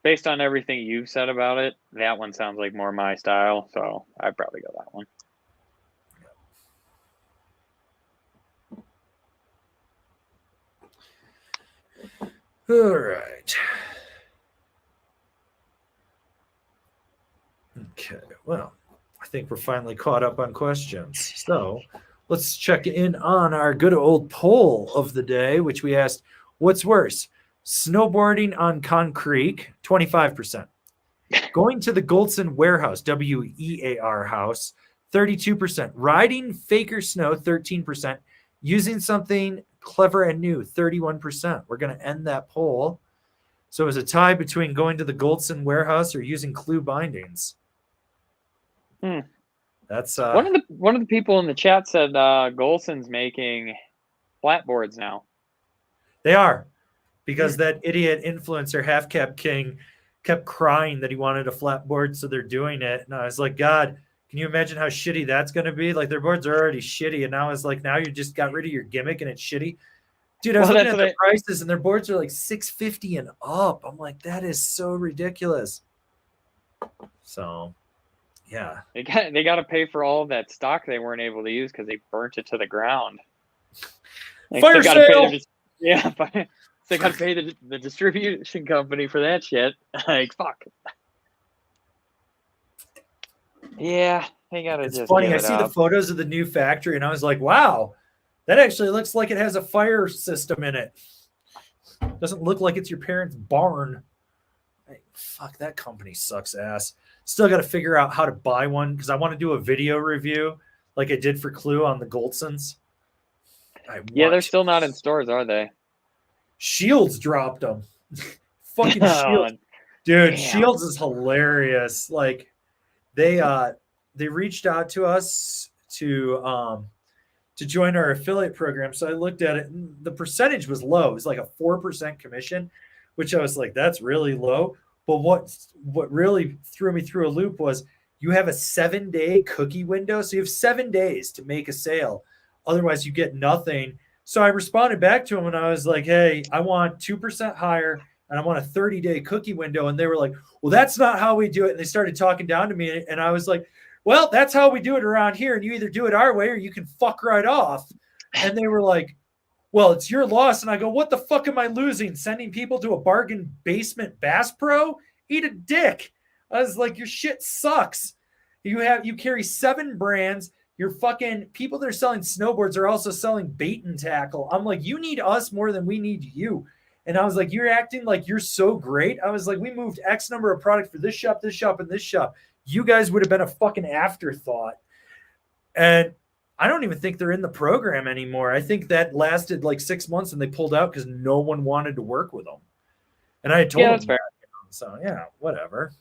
Based on everything you've said about it, that one sounds like more my style, so I'd probably go that one. All right. Okay, well, I think we're finally caught up on questions. So let's check in on our good old poll of the day, which we asked, what's worse? Snowboarding on concrete, 25%. Going to the Goldson Warehouse, WEAR house, 32%. Riding faker snow, 13%. Using something clever and new, 31%. We're going to end that poll. So it's a tie between going to the Goldson Warehouse or using Clue bindings. That's one of the people in the chat said Golson's making flat boards now. They are. Because that idiot influencer, Half Cap King, kept crying that he wanted a flat board, so they're doing it. And I was like, God, Can you imagine how shitty that's going to be? Like their boards are already shitty, and now it's like now you just got rid of your gimmick and it's shitty. Dude, I was looking at their prices, and their boards are like $650 and up. I'm like, that is so ridiculous. So, yeah, they got to pay for all of that stock they weren't able to use because they burnt it to the ground. Like, fire sale. But they got to pay the distribution company for that shit. Like, fuck. Yeah, they gotta. It's funny. I see the photos of the new factory, and I was like, "Wow, that actually looks like it has a fire system in it. Doesn't look like it's your parents' barn." Hey, fuck, that company sucks ass. Still got to figure out how to buy one because I want to do a video review like I did for Clue on the Goldsons. Yeah, they're still not in stores, are they? Shields dropped them. Fucking Shields, dude. Damn. Shields is hilarious. Like. They reached out to us to join our affiliate program. So I looked at it, and the percentage was low. It was like a 4% commission, which I was like, that's really low. But what really threw me through a loop was you have a 7-day cookie window. So you have 7 days to make a sale. Otherwise, you get nothing. So I responded back to them, and I was like, hey, I want 2% higher. And I want a 30-day cookie window. And they were like, well, that's not how we do it. And they started talking down to me. And I was like, well, that's how we do it around here. And you either do it our way or you can fuck right off. And they were like, well, it's your loss. And I go, what the fuck am I losing? Sending people to a bargain basement Bass Pro? Eat a dick. I was like, your shit sucks. You carry 7 brands. Your fucking people that are selling snowboards are also selling bait and tackle. I'm like, you need us more than we need you. And I was like, you're acting like you're so great. I was like, we moved X number of products for this shop, and this shop. You guys would have been a fucking afterthought. And I don't even think they're in the program anymore. I think that lasted like 6 months and they pulled out because no one wanted to work with them. And I told them. That's fair. So, yeah, whatever.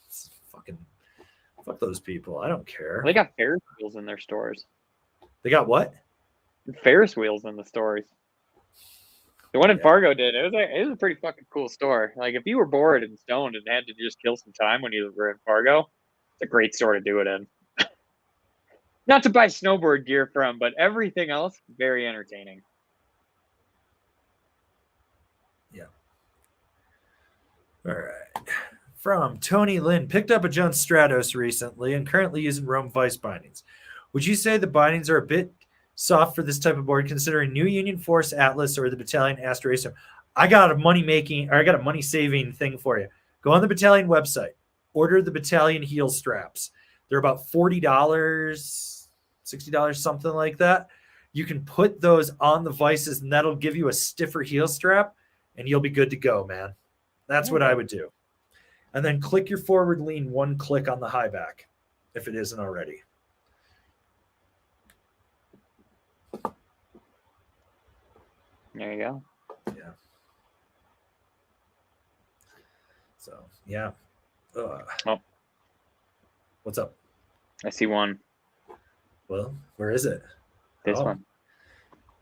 It's fucking fuck those people. I don't care. They got Ferris wheels in their stores. They got what? Ferris wheels in the stores. The one in Fargo did. It was a pretty fucking cool store. Like, if you were bored and stoned and had to just kill some time when you were in Fargo, it's a great store to do it in. Not to buy snowboard gear from, but everything else, very entertaining. Yeah. All right. From Tony Lynn, picked up a Jones Stratos recently and currently using Rome Vice bindings. Would you say the bindings are a bit soft for this type of board, considering New Union Force Atlas or the Battalion Asterism? I got a money saving thing for you. Go on the Battalion website, order the Battalion heel straps. They're about $40, $60, something like that. You can put those on the vices, and that'll give you a stiffer heel strap, and you'll be good to go, man. That's what I would do. And then click your forward lean 1 click on the high back, if it isn't already. There you go. Yeah. So, yeah. Oh. What's up? I see one. Well, where is it? This one.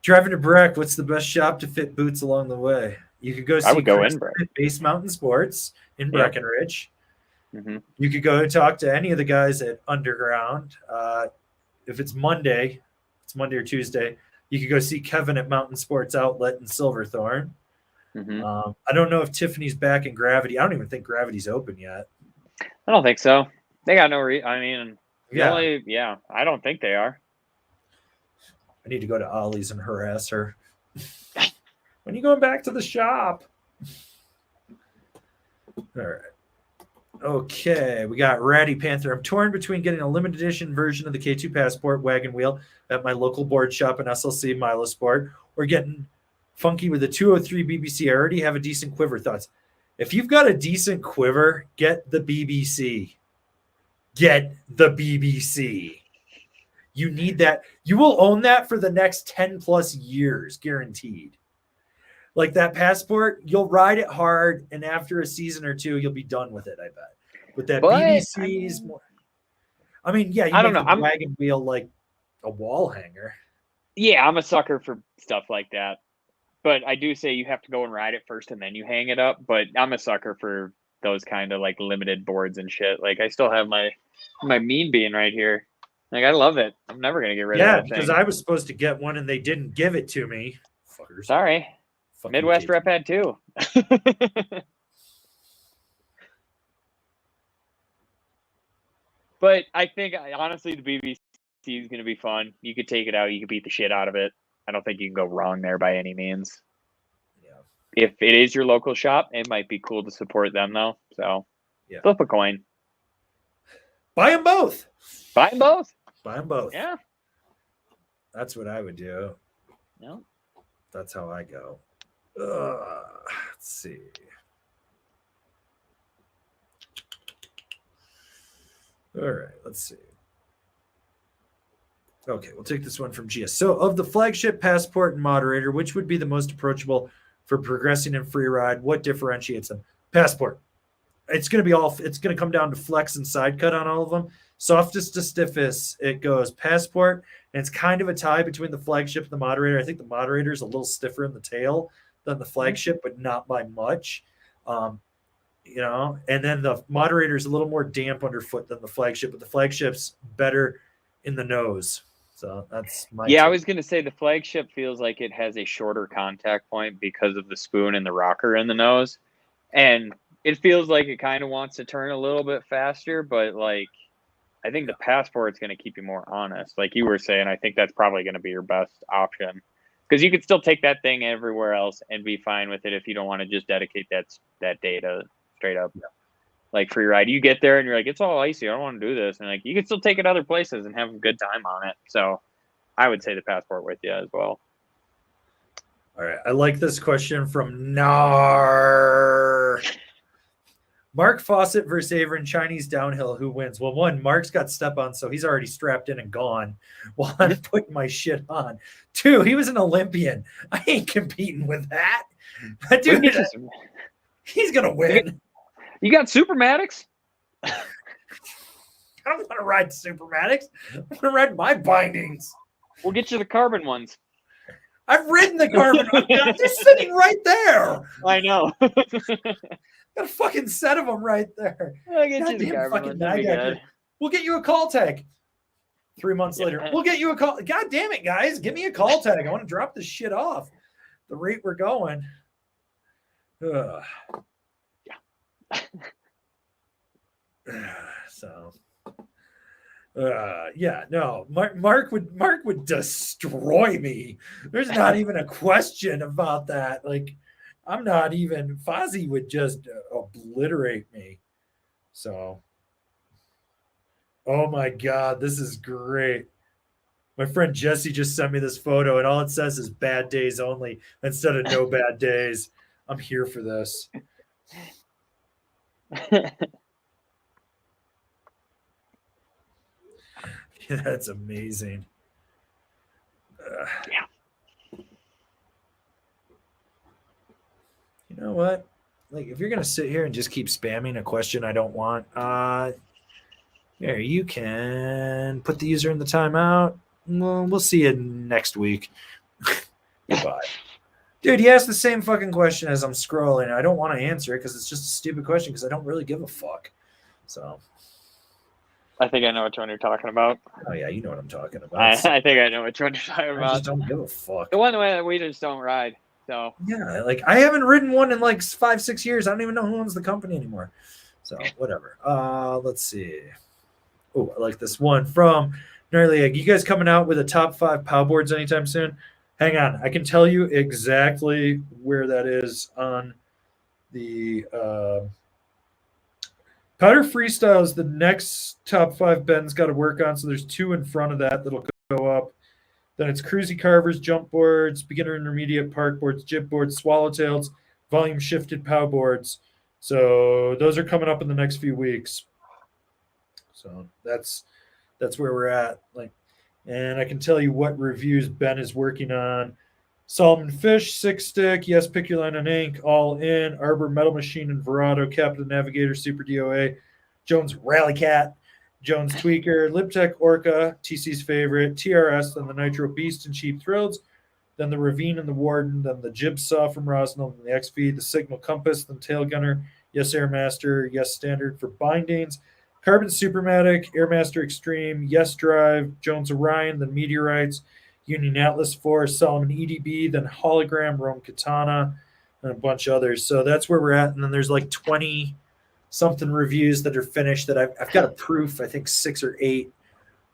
Driving to Breck, what's the best shop to fit boots along the way? You could go see I would go in Breck. Base Mountain Sports in Breckenridge. Mm-hmm. You could go talk to any of the guys at Underground. If it's Monday or Tuesday, you could go see Kevin at Mountain Sports Outlet in Silverthorne. Mm-hmm. I don't know if Tiffany's back in Gravity. I don't even think Gravity's open yet. I don't think so. They got no I mean, yeah. I don't think they are. I need to go to Ollie's and harass her. When are you going back to the shop? All right. Okay, we got Ratty Panther. I'm torn between getting a limited edition version of the K2 Passport wagon wheel at my local board shop in SLC Milosport, or getting funky with the 203 BBC. I already have a decent quiver. Thoughts? If you've got a decent quiver, get the BBC. Get the BBC. You need that. You will own that for the next 10 plus years, guaranteed. Like that Passport, you'll ride it hard, and after a season or two, you'll be done with it, I bet. With that BBC's more. I mean, yeah, I don't know. The wagon wheel like a wall hanger. Yeah, I'm a sucker for stuff like that. But I do say you have to go and ride it first and then you hang it up. But I'm a sucker for those kind of like limited boards and shit. Like I still have my Mean Bean right here. Like I love it. I'm never gonna get rid of that because thing. I was supposed to get one and they didn't give it to me. Fuckers. Sorry. Fuck Midwest you, rep had 2. But I think honestly the BBC is gonna be fun. You could take it out, you could beat the shit out of it. I don't think you can go wrong there by any means. Yeah. If it is your local shop, it might be cool to support them though. So Yeah. flip a coin. Buy them both. Buy them both. Buy them both. Yeah. That's what I would do. Yeah. That's how I go. Let's see. All right, let's see. Okay, we'll take this one from GS. So, of the flagship, passport, and moderator, which would be the most approachable for progressing in free ride? What differentiates them? Passport. It's going to come down to flex and side cut on all of them. Softest to stiffest, it goes passport, and it's kind of a tie between the flagship and the moderator. I think the moderator is a little stiffer in the tail than the flagship, but not by much. And then the moderator is a little more damp underfoot than the flagship, but the flagship's better in the nose. So that's my Yeah, take. I was going to say the flagship feels like it has a shorter contact point because of the spoon and the rocker in the nose. And it feels like it kind of wants to turn a little bit faster, but like I think the passport's going to keep you more honest. Like you were saying, I think that's probably going to be your best option because you could still take that thing everywhere else and be fine with it if you don't want to just dedicate that data straight up. Yeah. Like free ride, you get there and you're like, it's all icy. I don't want to do this. And like, you can still take it other places and have a good time on it. So I would say the passport with you as well. All right. I like this question from Nar. Mark Fawcett versus Avery Chinese downhill. Who wins? Well, one, Mark's got step on, so he's already strapped in and gone while I'm putting my shit on. 2, he was an Olympian. I ain't competing with that. That dude, he's going to win. You got Supermatics? I don't want to ride Supermatics. I want to ride my bindings. We'll get you the carbon ones. I've ridden the carbon. They're sitting right there. I know. Got a fucking set of them right there. I'll get you the carbon ones. We'll get you a call tag. 3 months later, we'll get you a call. God damn it, guys. Give me a call tag. I want to drop this shit off. The rate we're going. Ugh. So Mark would destroy me. There's not even a question about that. Like I'm not even Fozzie would just obliterate me. So oh my god, this is great. My friend Jesse just sent me this photo and all it says is bad days only instead of no bad days. I'm here for this. Yeah, that's amazing. Yeah. You know what? Like, if you're gonna sit here and just keep spamming a question I don't want, here you can put the user in the timeout. Well, we'll see you next week. Goodbye. Dude, he asked the same fucking question as I'm scrolling. I don't want to answer it because it's just a stupid question because I don't really give a fuck. So. I think I know which one you're talking about. Oh, yeah, you know what I'm talking about. I think I know which one you're talking about. I just don't give a fuck. The one that we just don't ride. So yeah, like I haven't ridden one in like 5-6 years. I don't even know who owns the company anymore. So whatever. Let's see. Oh, I like this one from Gnarly Egg. You guys coming out with a top 5 POW boards anytime soon? Hang on. I can tell you exactly where that is on the Powder Freestyle is the next top 5 Ben's got to work on. So there's 2 in front of that that'll go up. Then it's cruisy carvers, jump boards, beginner intermediate park boards, jib boards, swallowtails, volume shifted POW boards. So those are coming up in the next few weeks. So that's where we're at. Like, and I can tell you what reviews Ben is working on. Salmon Fish, 6-stick, yes, pick your line on ink, all in, Arbor Metal Machine and Verado, Captain Navigator, Super DOA, Jones Rally Cat, Jones Tweaker, Libtech Orca, TC's favorite, TRS, then the Nitro Beast and Cheap Thrills, then the Ravine and the Warden, then the Jib Saw from Rosnell, then the XV, the Signal Compass, then Tail Gunner, Yes, Airmaster. Yes, Standard for bindings. Carbon Supermatic, Airmaster Extreme, Yes Drive, Jones Orion, then Meteorites, Union Atlas Force, Solomon EDB, then Hologram, Rome Katana, and a bunch of others. So that's where we're at. And then there's like 20 something reviews that are finished that I've got a proof, I think 6 or 8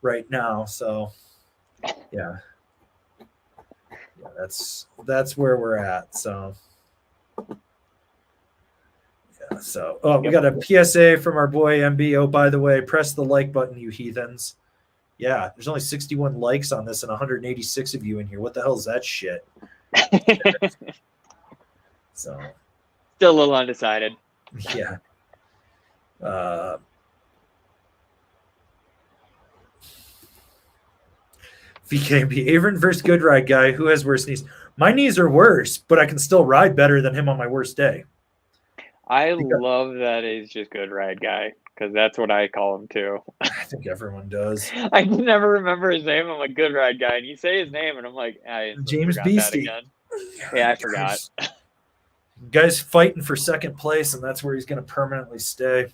right now. So yeah. Yeah, that's where we're at. So yeah, so we got a PSA from our boy MB. Oh, by the way, press the like button, you heathens. Yeah, there's only 61 likes on this and 186 of you in here. What the hell is that shit? So still a little undecided. Yeah. VKB Avern versus Good Ride guy. Who has worse knees? My knees are worse, but I can still ride better than him on my worst day. I love that he's just Good Ride guy, because that's what I call him too. I think everyone does. I can never remember his name. I'm a Good Ride guy, and you say his name, and I'm like, James Beastie. Yeah, I forgot. Guy's fighting for second place, and that's where he's going to permanently stay.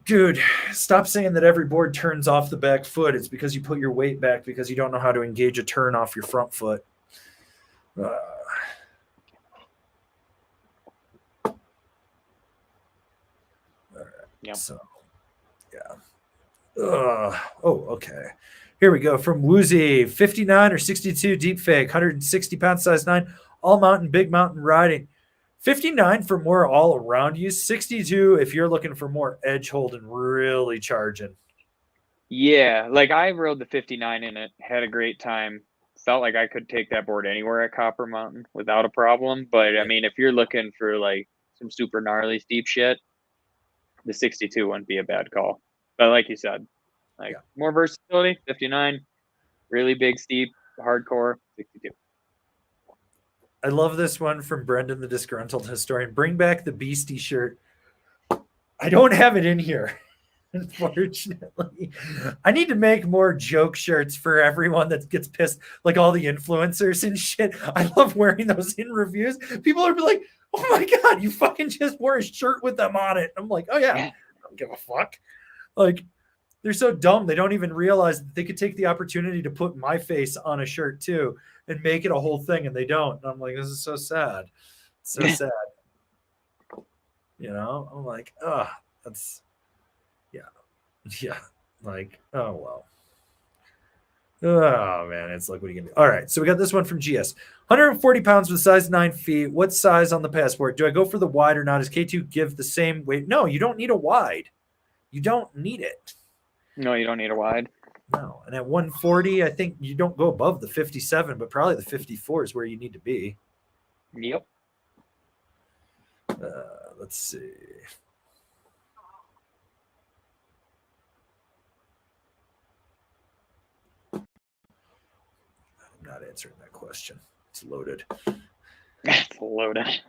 Dude, stop saying that every board turns off the back foot. It's because you put your weight back because you don't know how to engage a turn off your front foot. Yep. So, yeah. Okay. Here we go. From Woozy, 59 or 62 deep fake, 160 pound size 9, all mountain, big mountain riding. 59 for more all around you. 62 if you're looking for more edge holding, really charging. Yeah, like I rode the 59 in it, had a great time. Felt like I could take that board anywhere at Copper Mountain without a problem. But I mean, if you're looking for like some super gnarly steep shit, the 62 wouldn't be a bad call. But like you said, like more versatility, 59, really big, steep, hardcore, 62. I love this one from Brendan, the disgruntled historian. Bring back the Beastie shirt. I don't have it in here, unfortunately. I need to make more joke shirts for everyone that gets pissed, like all the influencers and shit. I love wearing those in reviews. People are like, oh my God, you fucking just wore a shirt with them on it. I'm like, oh yeah, I don't give a fuck. Like, they're so dumb. They don't even realize that they could take the opportunity to put my face on a shirt too and make it a whole thing, and they don't. And I'm like, this is so sad. It's so sad. You know, I'm like, that's, yeah. Like, oh, well. Oh, man, it's like, what are you going to do? All right, so we got this one from GS. 140 pounds with size 9 feet. What size on the passport? Do I go for the wide or not? Does K2 give the same weight? No, you don't need a wide. You don't need it. No, you don't need a wide. No, and at 140, I think you don't go above the 57, but probably the 54 is where you need to be. Yep. Let's see. I'm not answering that question. It's loaded. It's loaded.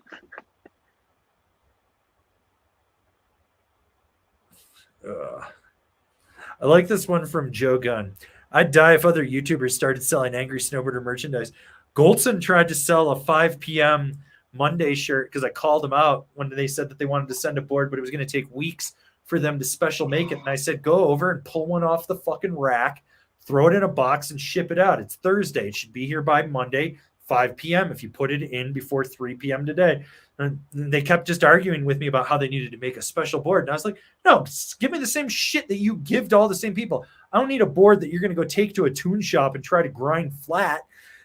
I like this one from Joe Gunn. I'd die if other YouTubers started selling Angry Snowboarder merchandise. Goldson tried to sell a 5 p.m. Monday shirt because I called them out when they said that they wanted to send a board, but it was going to take weeks for them to special make it. And I said, go over and pull one off the fucking rack, throw it in a box and ship it out. It's Thursday. It should be here by Monday, 5 p.m. if you put it in before 3 p.m. today. And they kept just arguing with me about how they needed to make a special board. And I was like, no, give me the same shit that you give to all the same people. I don't need a board that you're going to go take to a tune shop and try to grind flat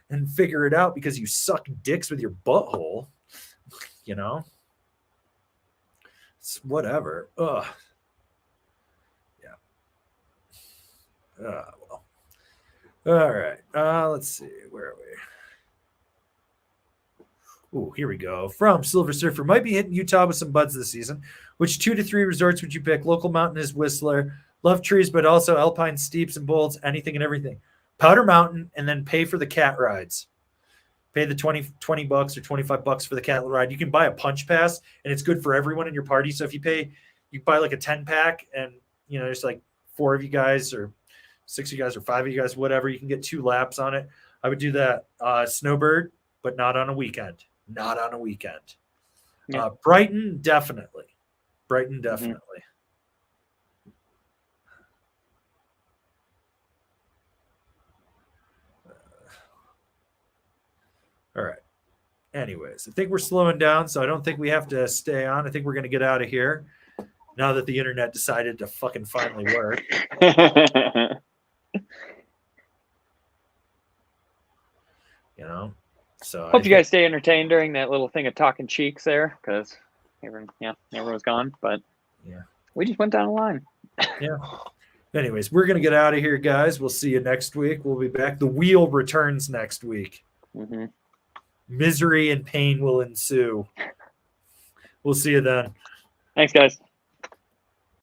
and figure it out because you suck dicks with your butthole. You know? It's whatever. Ugh. Yeah. Well. All right. Let's see. Where are we? Oh, here we go. From Silver Surfer. Might be hitting Utah with some buds this season. Which 2 to 3 resorts would you pick? Local Mountain is Whistler. Love trees, but also alpine steeps and bolts, anything and everything. Powder Mountain, and then pay for the cat rides. Pay the $20 or $25 for the cat ride. You can buy a punch pass, and it's good for everyone in your party. So if you buy like a 10-pack, and you know there's like 4 of you guys or 6 of you guys or 5 of you guys, whatever, you can get 2 laps on it. I would do that. Snowbird, but not on a weekend. Not on a weekend. Yeah. Brighton, definitely. Brighton, definitely. All right. Anyways, I think we're slowing down, so I don't think we have to stay on. I think we're going to get out of here now that the internet decided to fucking finally work. So hope you guys stay entertained during that little thing of talking cheeks there, because everyone was gone, but we just went down the line. Anyways, we're gonna get out of here, guys. We'll see you next week. We'll be back. The wheel returns next week. Misery and pain will ensue. We'll see you then. Thanks, guys.